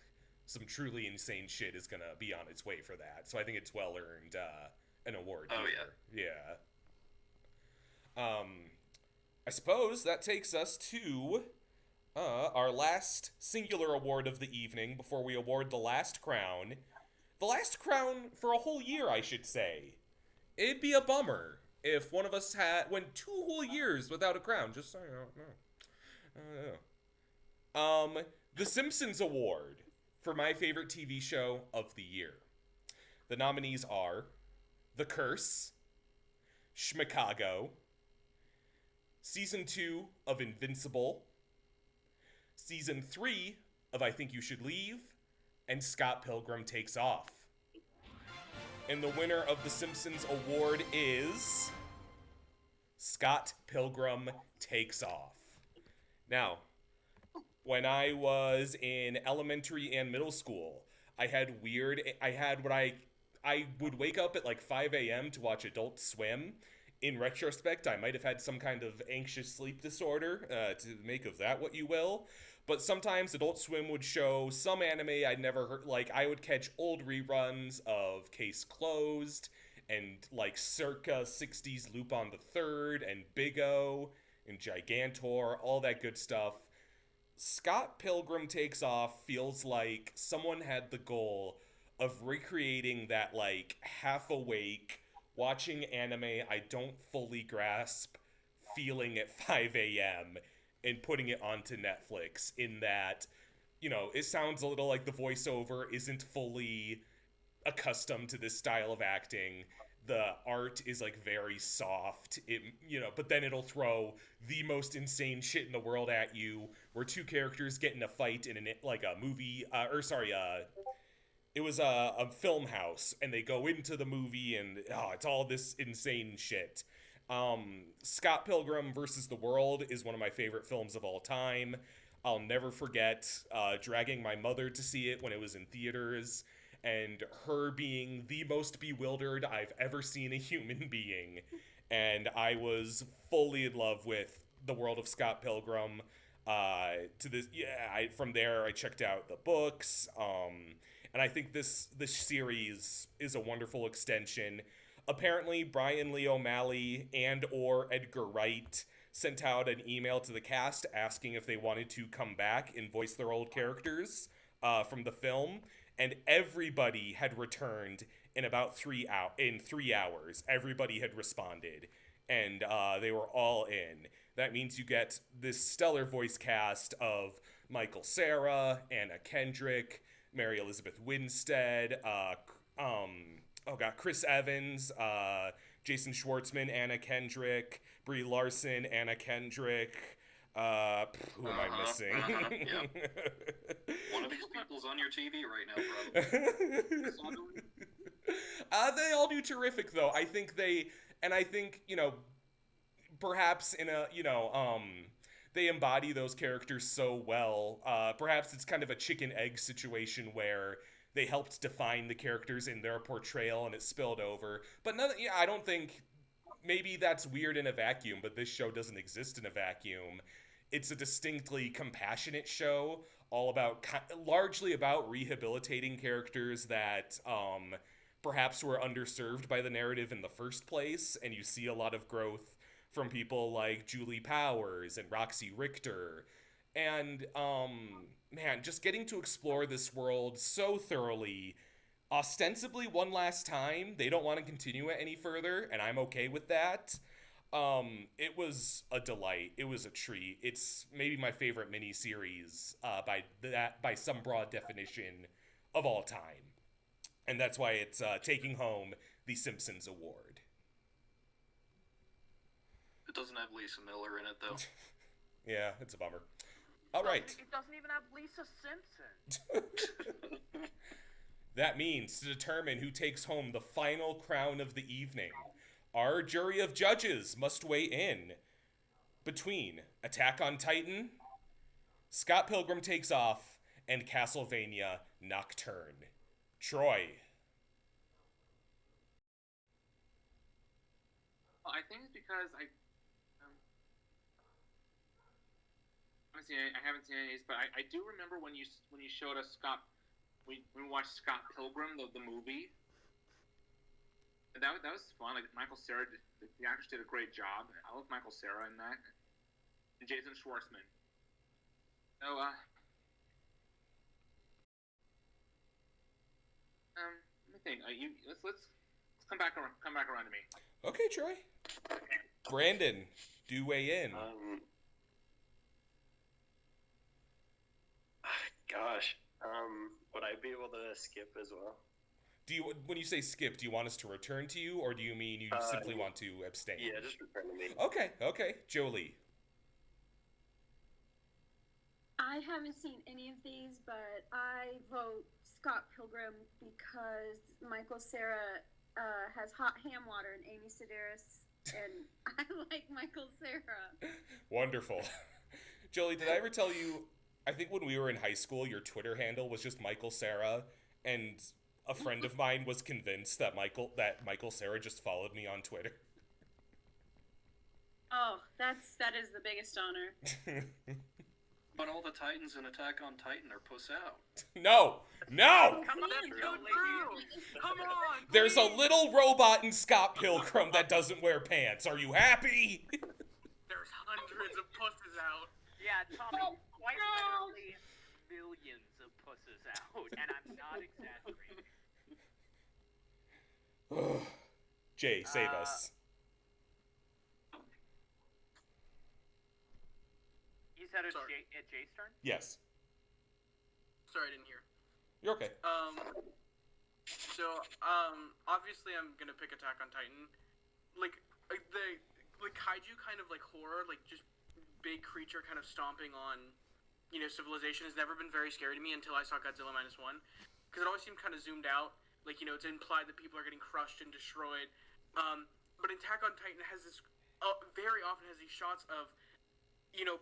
some truly insane shit is gonna be on its way for that. So I think it's well earned an award here. Yeah. I suppose that takes us to our last singular award of the evening before we award the last crown. The last crown for a whole year, I should say. It'd be a bummer if one of us went 2 whole years without a crown. Just saying, I don't know. The Simpsons Award for my favorite TV show of the year. The nominees are The Curse, Schmicago, Season 2 of Invincible, Season 3 of I Think You Should Leave, and Scott Pilgrim Takes Off. And the winner of the Simpsons Award is Scott Pilgrim Takes Off. Now, when I was in elementary and middle school, I would wake up at like 5 a.m. to watch Adult Swim. In retrospect, I might have had some kind of anxious sleep disorder, to make of that what you will. But sometimes Adult Swim would show some anime I'd never heard. Like, I would catch old reruns of Case Closed and, like, circa 60s Lupin the Third and Big O and Gigantor, all that good stuff. Scott Pilgrim Takes Off feels like someone had the goal of recreating that, like, half awake, watching anime I don't fully grasp feeling at 5 a.m. and putting it onto Netflix, in that, it sounds a little like the voiceover isn't fully accustomed to this style of acting. The art is, like, very soft. But then it'll throw the most insane shit in the world at you, where two characters get in a fight in a movie, it was a film house, and they go into the movie, and it's all this insane shit. Scott Pilgrim versus the World is one of my favorite films of all time. I'll never forget dragging my mother to see it when it was in theaters, and her being the most bewildered I've ever seen a human being. And I was fully in love with the world of Scott Pilgrim. From there, I checked out the books, and I think this series is a wonderful extension. Apparently, Brian Lee O'Malley and or Edgar Wright sent out an email to the cast asking if they wanted to come back and voice their old characters from the film, and everybody had returned in about 3 hours. Everybody had responded, and they were all in. That means you get this stellar voice cast of Michael Cera, Anna Kendrick, Mary Elizabeth Winstead, Chris Evans, Jason Schwartzman, Anna Kendrick, Brie Larson, Anna Kendrick. Who am I missing? Yeah. One of these people's on your TV right now, probably. They all do terrific, though. I think perhaps in a, they embody those characters so well. Perhaps it's kind of a chicken-egg situation where they helped define the characters in their portrayal and it spilled over. But I don't think, maybe that's weird in a vacuum, but this show doesn't exist in a vacuum. It's a distinctly compassionate show, largely about rehabilitating characters that perhaps were underserved by the narrative in the first place, and you see a lot of growth from people like Julie Powers and Roxy Richter. And, just getting to explore this world so thoroughly, ostensibly one last time. They don't want to continue it any further, and I'm okay with that. It was a delight. It was a treat. It's maybe my favorite miniseries, by some broad definition, of all time. And that's why it's taking home the Simpsons Award. It doesn't have Lisa Miller in it, though. Yeah, it's a bummer. All right. It doesn't even have Lisa Simpson. That means to determine who takes home the final crown of the evening, our jury of judges must weigh in between Attack on Titan, Scott Pilgrim Takes Off, and Castlevania Nocturne. Troy. Well, I think it's because I haven't seen any of these, but I do remember when you showed us we watched Scott Pilgrim, the movie. And that was fun. Like, Michael Cera, the actress did a great job. I love Michael Cera in that. And Jason Schwartzman. So, let me think. Let's come back around to me. Okay, Troy. Brandon, do weigh in. Would I be able to skip as well? When you say skip, do you want us to return to you, or do you mean you simply want to abstain? Yeah, just return to me. Okay. Jolie. I haven't seen any of these, but I vote Scott Pilgrim because Michael Cera has hot ham water and Amy Sedaris, and I like Michael Cera. Wonderful. Jolie, did I ever tell you, I think when we were in high school, your Twitter handle was just Michael Cera, and a friend of mine was convinced that Michael Cera just followed me on Twitter. Oh, that is the biggest honor. But all the Titans in Attack on Titan are puss out. No! Come on, Come on! There's a little robot in Scott Pilgrim that doesn't wear pants. Are you happy? There's hundreds of pusses out. Yeah, Tommy. quite literally millions of pusses out, and I'm not exaggerating. Jay, save us. You said it's Sorry. Jay's turn? Yes. Sorry, I didn't hear. You're okay. So, obviously I'm gonna pick Attack on Titan. Like the kaiju kind of like horror, like just big creature kind of stomping on, civilization has never been very scary to me until I saw Godzilla -1. Because it always seemed kind of zoomed out. Like, it's implied that people are getting crushed and destroyed. But Attack on Titan has this, very often has these shots of,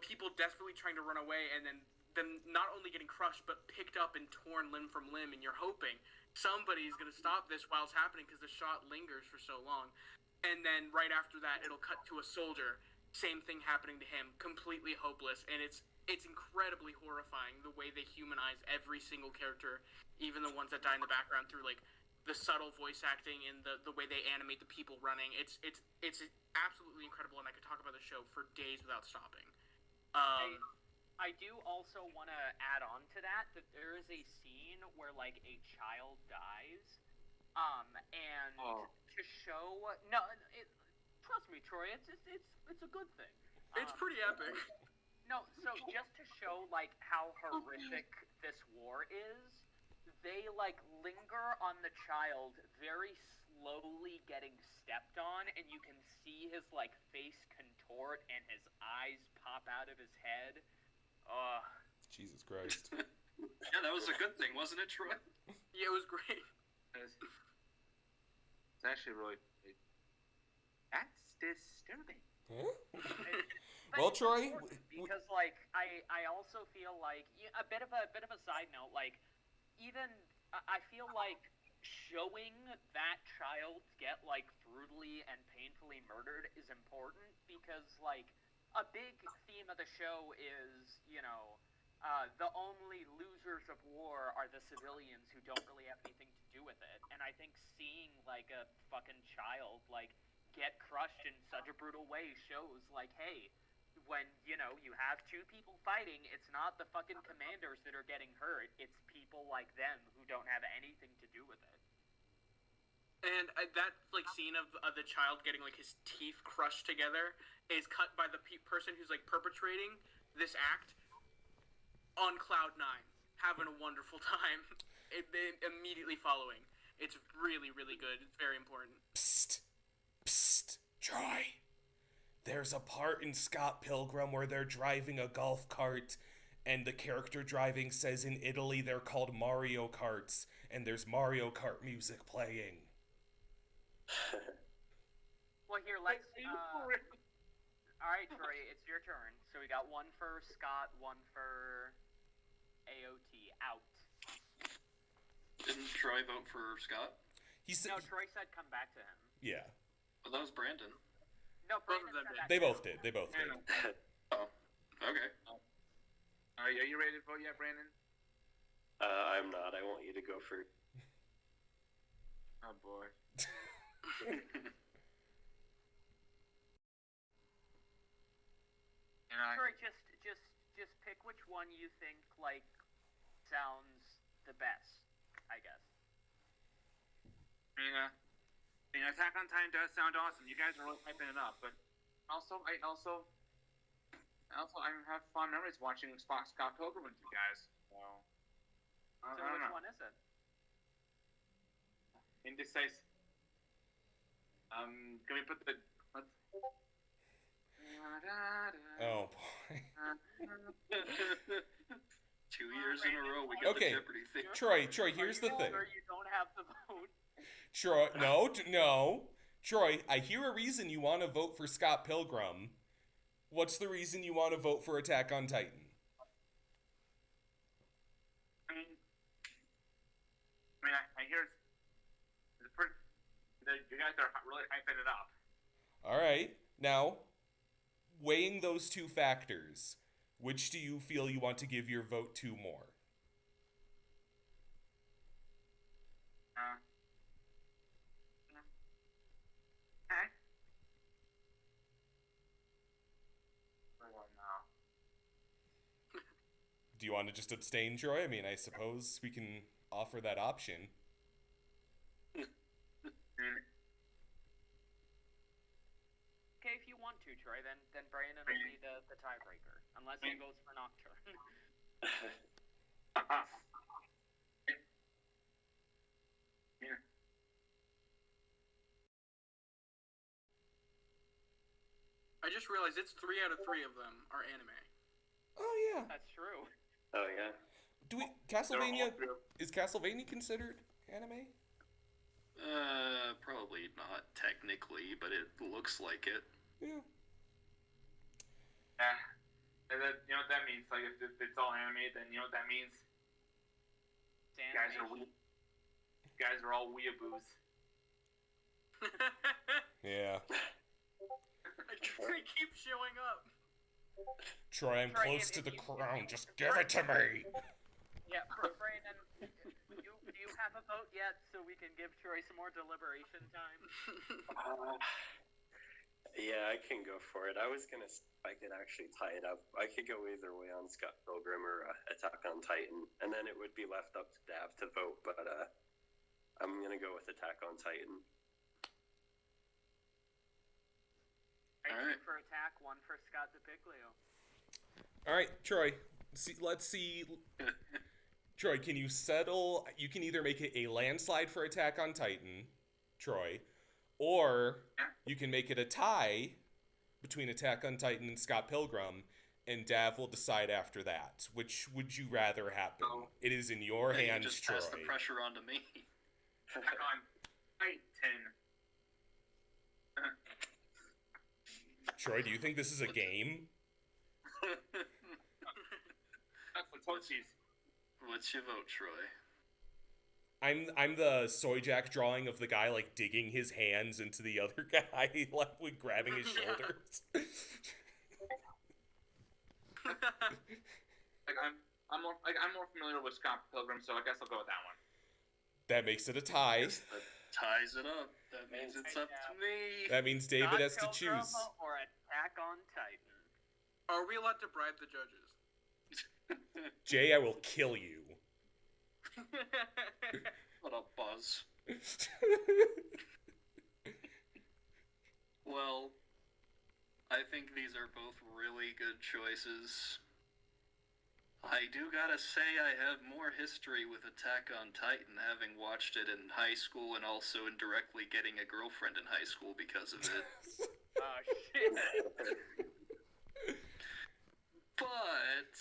people desperately trying to run away and then them not only getting crushed, but picked up and torn limb from limb, and you're hoping somebody's going to stop this while it's happening because the shot lingers for so long. And then right after that, it'll cut to a soldier, same thing happening to him, completely hopeless, and it's incredibly horrifying the way they humanize every single character, even the ones that die in the background through, like, the subtle voice acting and the way they animate the people running. It's absolutely incredible, and I could talk about the show for days without stopping. I do also want to add on to that there is a scene where, like, a child dies, and to show trust me, Troy, it's a good thing. It's pretty epic. No, so just to show, like, how horrific this war is, they, like, linger on the child very slowly getting stepped on, and you can see his, like, face contort and his eyes pop out of his head. Jesus Christ. Yeah, that was a good thing, wasn't it, Troy? Yeah, it was great. It's actually really... That's disturbing. Huh? Well, Troy, because like I also feel like a bit of a side note, like even I feel like showing that child get like brutally and painfully murdered is important because like a big theme of the show is the only losers of war are the civilians who don't really have anything to do with it, and I think seeing like a fucking child like get crushed in such a brutal way shows like, hey, when you have two people fighting, it's not the fucking commanders that are getting hurt, it's people like them who don't have anything to do with it. And that like scene of the child getting like his teeth crushed together is cut by the person who's like perpetrating this act on cloud 9, having a wonderful time. Immediately following. It's really, really good. It's very important. Psst. Psst. Troy. There's a part in Scott Pilgrim where they're driving a golf cart, and the character driving says in Italy they're called Mario Karts, and there's Mario Kart music playing. Well, here, let's... Alright, Troy, it's your turn. So we got one for Scott, one for AOT. Out. Didn't Troy vote for Scott? He said... No, Troy said come back to him. Yeah. Well, that was Brandon. No, Both of Brandon them said did. that. They both did. They both did. Oh, okay. Are you ready to vote yet, Brandon? I'm not. I want you to go first. Oh boy. Troy, just pick which one you think like sounds the best, I guess. I mean, Attack on Titan does sound awesome. You guys are really hyping it up, but I have fond memories watching Scott Pilgrim with you guys. So, I don't which know. one is it? Indecisive. Can we put the... Let's... Oh, boy. 2 years in a row we got Okay. the Jeopardy thing. Troy, here's the thing. You don't have the vote. Troy, no. Troy, I hear a reason you want to vote for Scott Pilgrim. What's the reason you want to vote for Attack on Titan? I hear you guys are really hyping it up. All right. Now, weighing those two factors, which do you feel you want to give your vote to more? Do you want to just abstain, Troy? I mean, I suppose we can offer that option. Okay, if you want to, Troy, then Brandon will be the tiebreaker, unless he goes for Nocturne. I just realized it's 3 out of 3 of them are anime. Oh yeah. That's true. Oh yeah. Castlevania is Castlevania considered anime? Probably not technically, but it looks like it. Yeah. You know what that means? Like, if it's all anime, then you know what that means? Guys are all weeaboos. Yeah. They keep showing up. Troy, I'm Troy, close to the you- crown. Just give it to me. Yeah, Brandon, do you have a vote yet so we can give Troy some more deliberation time? Yeah, I can go for it. I was gonna see if I could actually tie it up. I could go either way on Scott Pilgrim or Attack on Titan, and then it would be left up to Dav to vote. But I'm gonna go with Attack on Titan. Two Alright. for Attack, 1 for Scott DePiglio. All right, Troy. Let's see. Troy, can you settle? You can either make it a landslide for Attack on Titan, Troy, or you can make it a tie between Attack on Titan and Scott Pilgrim, and Dav will decide after that. Which would you rather happen? It is in your Yeah, hands, you just Troy. pass the pressure on to me. Attack on Titan. Troy, do you think this is a game? That's the Toasties. What's your vote, Troy? I'm the soy jack drawing of the guy like digging his hands into the other guy, like with grabbing his shoulders. I'm more familiar with Scott Pilgrim, so I guess I'll go with that one. That makes it a tie. That ties it up. That means it's up to me. That means David has to Scott Pilgrim choose. or Attack on Titan? Are we allowed to bribe the judges? Jay, I will kill you. What a buzz. Well, I think these are both really good choices. I do gotta say I have more history with Attack on Titan, having watched it in high school and also indirectly getting a girlfriend in high school because of it. Oh, shit. But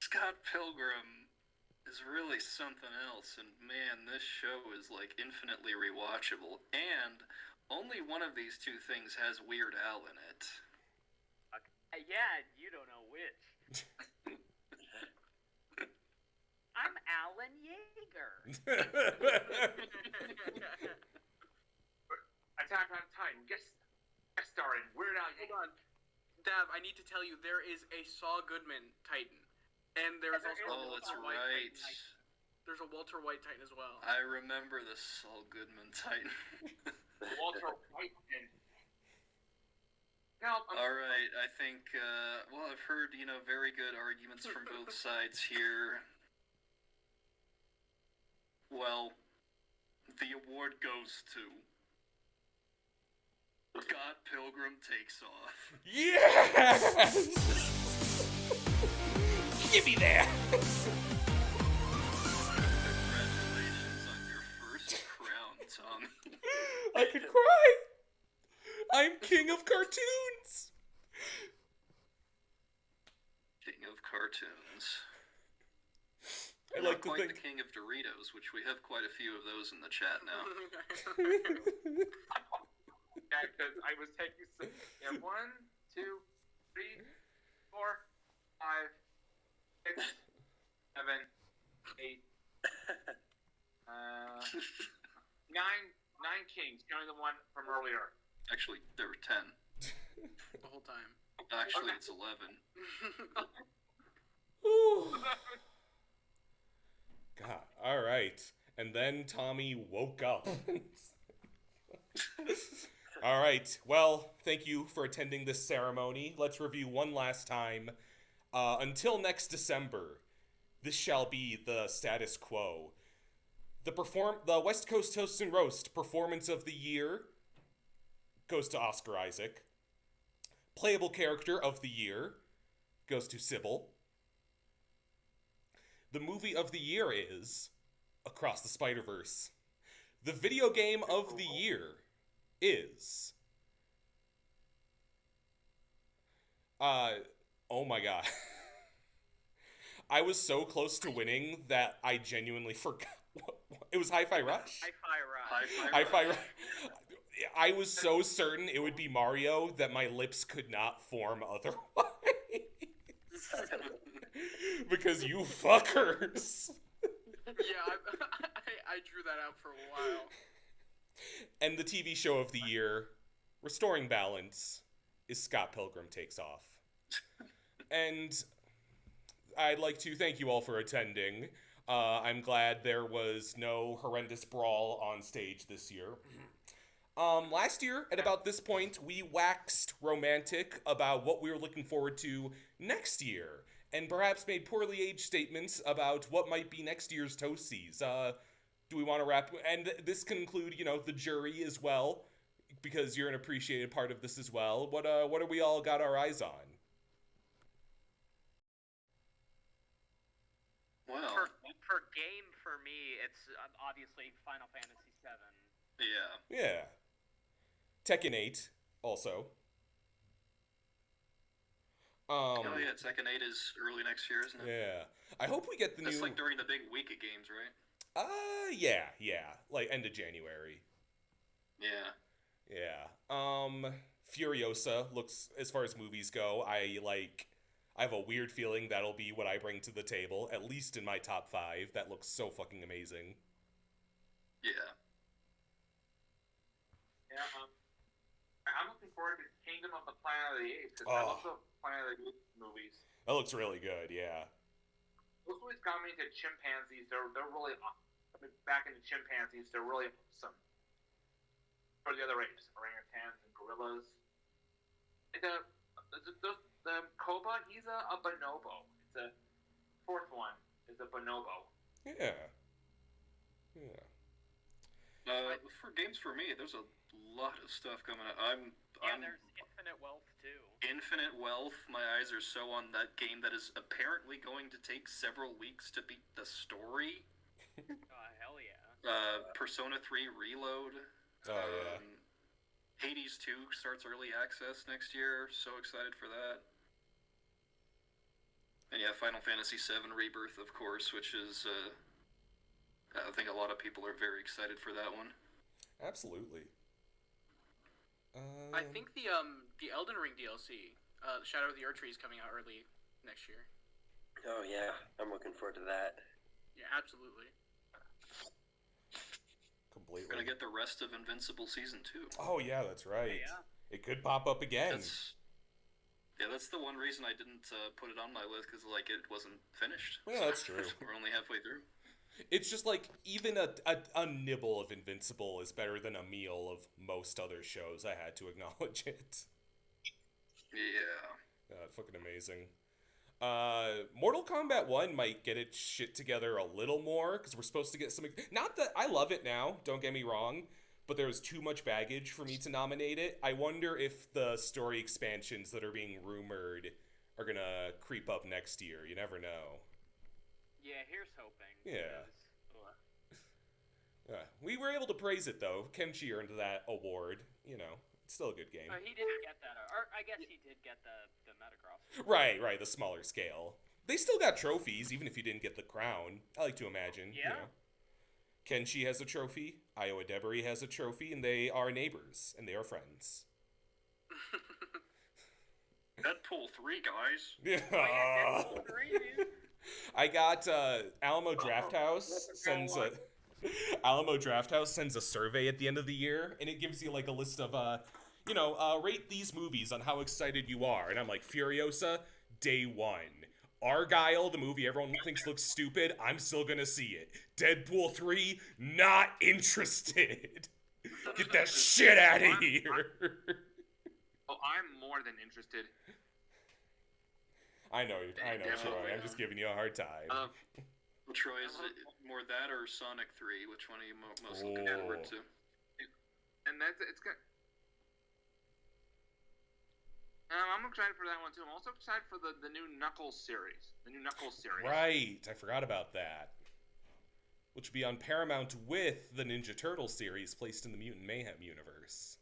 Scott Pilgrim is really something else, and man, this show is like infinitely rewatchable. And only one of these two things has Weird Al in it. Yeah, you don't know which. I'm Alan Yeager. Attack on Titan. Guest starring Weird Al. Hold on. Dav, I need to tell you, there is a Saul Goodman Titan. And there's also a Oh, that's Walter White right. Titan. There's a Walter White Titan as well. I remember the Saul Goodman Titan. Walter White and now, Alright, I think, well, I've heard, very good arguments from both sides here. Well, the award goes to Scott Pilgrim Takes Off. Yes! Give me that! Congratulations on your first crown, Tommy. I could cry! I'm king of cartoons! King of cartoons. I like to quite think... the king of Doritos, which we have quite a few of those in the chat now. yeah, because I was taking some. Yeah, 1, 2, 3, 4, 5, 6, 7, 8, 9 kings, counting the one from earlier. Actually, there were 10. The whole time. Actually, it's 11. God, alright. And then Tommy woke up. All right. Well, thank you for attending this ceremony. Let's review one last time. Until next December, this shall be the status quo. The West Coast Toast and Roast Performance of the Year goes to Oscar Isaac. Playable Character of the Year goes to Sybil. The Movie of the Year is Across the Spider-Verse. The Video Game of the Year is... oh my god. I was so close to winning that I genuinely forgot. It was Hi-Fi Rush? Hi-Fi Rush. I was so certain it would be Mario that my lips could not form otherwise. Because you fuckers. Yeah, I drew that out for a while. And the TV show of the year, Restoring Balance, is Scott Pilgrim Takes Off. And I'd like to thank you all for attending. I'm glad there was no horrendous brawl on stage this year. Last year, at about this point, we waxed romantic about what we were looking forward to next year, and perhaps made poorly aged statements about what might be next year's Toasties. Do we want to wrap? And this can include, the jury as well, because you're an appreciated part of this as well. What are we all got our eyes on? Well, for game for me, it's obviously Final Fantasy VII. Yeah. Tekken 8, also. Oh yeah, Tekken 8 is early next year, isn't it? Yeah. I hope we get the That's new... like during the big week of games, right? Yeah. Like, end of January. Yeah. Furiosa looks, as far as movies go, I have a weird feeling that'll be what I bring to the table, at least in my top 5. That looks so fucking amazing. Yeah. Yeah, I'm looking forward to Kingdom of the Planet of the Apes, because I love the Planet of the Apes movies. That looks really good, yeah. Those movies got me into chimpanzees. They're really, back into chimpanzees, they're really awesome. For the other apes, orangutans and gorillas. The Koba, he's a bonobo. It's a fourth one is a bonobo. Yeah. For games for me, there's a lot of stuff coming up. There's Infinite Wealth too. Infinite Wealth. My eyes are so on that game that is apparently going to take several weeks to beat the story. Hell yeah. Persona 3 Reload. Hades 2 starts early access next year. So excited for that. And yeah, Final Fantasy VII Rebirth, of course, which is, I think a lot of people are very excited for that one. Absolutely. I think the Elden Ring DLC, Shadow of the Erdtree, is coming out early next year. Oh yeah, I'm looking forward to that. Yeah, absolutely. Completely. We're gonna get the rest of Invincible Season 2. Oh yeah, that's right. Yeah. It could pop up again. That's the one reason I didn't put it on my list, because it wasn't finished. Yeah, that's true. We're only halfway through. It's just even a nibble of Invincible is better than a meal of most other shows. I had to acknowledge it. Yeah. Fucking amazing. Mortal Kombat 1 might get its shit together a little more, because we're supposed to get some... Not that I love it now, don't get me wrong, but there's too much baggage for me to nominate it. I wonder if the story expansions that are being rumored are gonna creep up next year. You never know. Yeah, here's hoping. Yeah. We were able to praise it, though. Kenshi earned that award. It's still a good game. He didn't get that. Or I guess he did get the Metacritic. Right, the smaller scale. They still got trophies, even if you didn't get the crown. I like to imagine. Yeah. Kenshi has a trophy, Iowa Debris has a trophy, and they are neighbors, and they are friends. Deadpool 3, guys. Yeah. Deadpool 3, dude. I got Alamo Drafthouse sends a survey at the end of the year, and it gives you a list of rate these movies on how excited you are. And I'm like, Furiosa, day 1. Argyle, the movie everyone thinks looks stupid, I'm still gonna see it. Deadpool 3, not interested. Get that shit out of here. I'm more than interested. I know, Troy. I'm just giving you a hard time. Well, Troy, is it more that or Sonic 3? Which one are you most looking forward to? And it's good. I'm excited for that one too. I'm also excited for the new Knuckles series. Right, I forgot about that. Which will be on Paramount with the Ninja Turtles series placed in the Mutant Mayhem universe.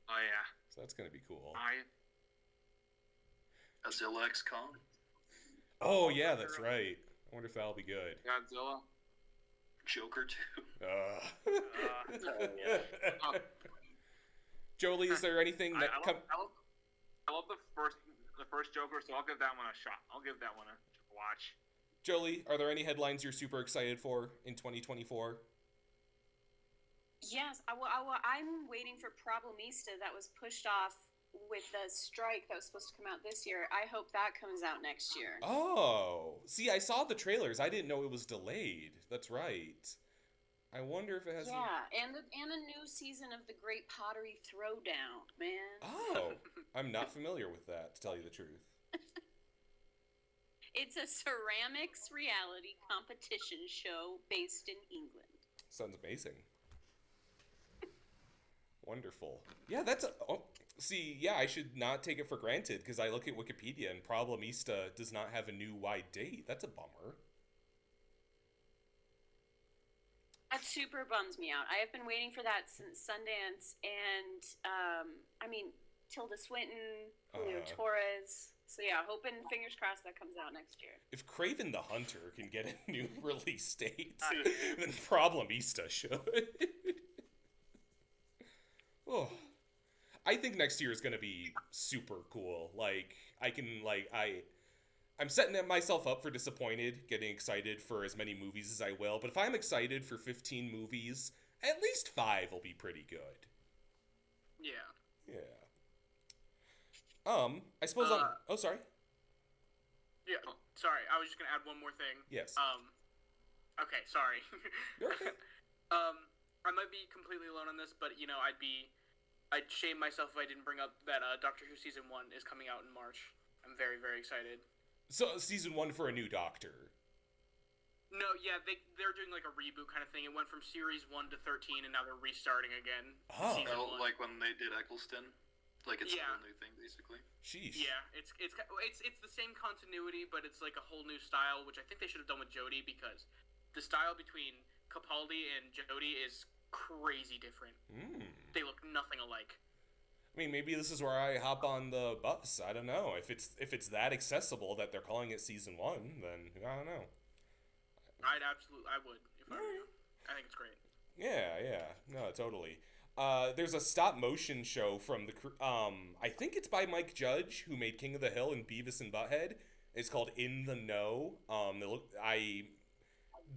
Oh yeah. So that's gonna be cool. Godzilla X Kong. Oh yeah, that's right. I wonder if that'll be good. Godzilla. Joker 2. Jolie, is there anything that I love the first Joker, so I'll give that one a shot. I'll give that one a watch. Jolie, are there any headlines you're super excited for in 2024? Yes, I'm waiting for Problemista that was pushed off with the strike that was supposed to come out this year. I hope that comes out next year. Oh, see, I saw the trailers. I didn't know it was delayed. That's right. I wonder if it has. Yeah, and a new season of the Great Pottery Throwdown, man. Oh, I'm not familiar with that, to tell you the truth. It's a ceramics reality competition show based in England. Sounds amazing. Wonderful. Yeah, that's I should not take it for granted because I look at Wikipedia and Problemista does not have a new wide date. That's a bummer. That super bums me out. I have been waiting for that since Sundance, and Tilda Swinton, Julio Torres. So yeah, hoping, fingers crossed, that comes out next year. If Kraven the Hunter can get a new release date, then Problemista should. Oh, I think next year is gonna be super cool. I'm setting myself up for disappointed, getting excited for as many movies as I will. But if I'm excited for 15 movies, at least 5 will be pretty good. Yeah. I suppose oh, sorry. Yeah, sorry. I was just gonna add one more thing. Yes. Okay, sorry. You're okay. I might be completely alone on this, but I'd shame myself if I didn't bring up that Doctor Who season 1 is coming out in March. I'm very, very excited. So season 1 for a new Doctor. No, yeah, they're doing like a reboot kind of thing. It went from series 1 to 13, and now they're restarting again. Oh, like when they did Eccleston. Like it's a whole new thing, basically. Sheesh. Yeah, it's the same continuity, but it's like a whole new style, which I think they should have done with Jodie because the style between Capaldi and Jodie is crazy different. They look nothing alike. I mean, maybe this is where I hop on the bus. I don't know. If it's that accessible that they're calling it season 1, then I don't know. I would if I were you. I think it's great. Yeah. No, totally. There's a stop motion show from I think it's by Mike Judge, who made King of the Hill and Beavis and Butthead. It's called In the Know.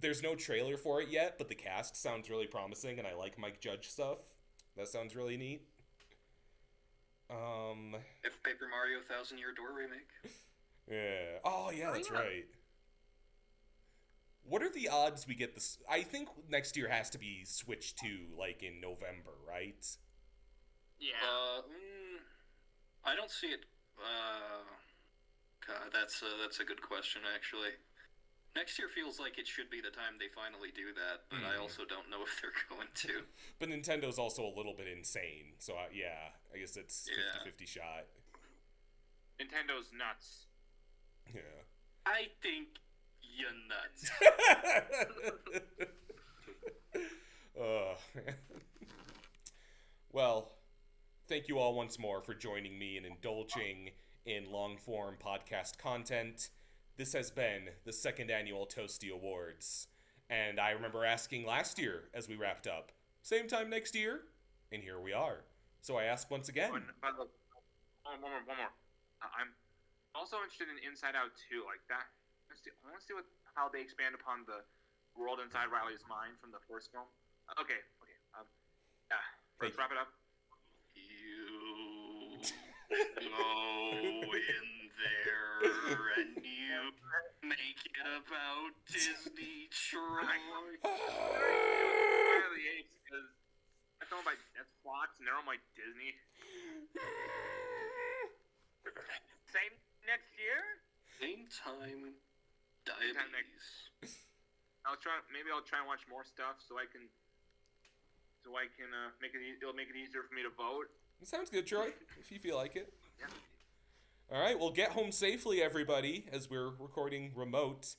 There's no trailer for it yet, but the cast sounds really promising, and I like Mike Judge stuff. That sounds really neat. If Paper Mario 1000-Year Door remake. Yeah. Oh yeah, that's right. What are the odds we get this? I think next year has to be switched to like in November, right? Yeah. I don't see it. God, that's a good question actually. Next year feels like it should be the time they finally do that, but I also don't know if they're going to. But Nintendo's also a little bit insane, so I guess it's 50-50 shot. Nintendo's nuts. Yeah. I think you're nuts. Well, thank you all once more for joining me and indulging in long-form podcast content. This has been the 2nd annual Toasty Awards, and I remember asking last year as we wrapped up, same time next year, and here we are. So I ask once again. One more. I'm also interested in Inside Out 2, like that. I want to see how they expand upon the world inside Riley's mind from the first film. Okay. Let's wrap it up. You go in there and you make it about Disney, Troy. Riley Apes, because That's owned by that's Fox, and they're owned by Disney. Same next year? Same time, diabetes. Maybe I'll try and watch more stuff so I can it'll make it easier for me to vote. Sounds good, Troy, if you feel like it. Yeah. All right, well, get home safely, everybody, as we're recording remote.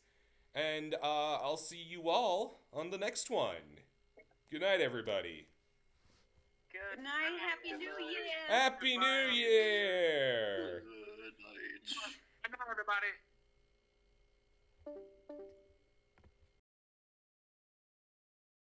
And I'll see you all on the next one. Good night, everybody. Good night. Happy New Year. Happy New Year! Good night. Good night, everybody.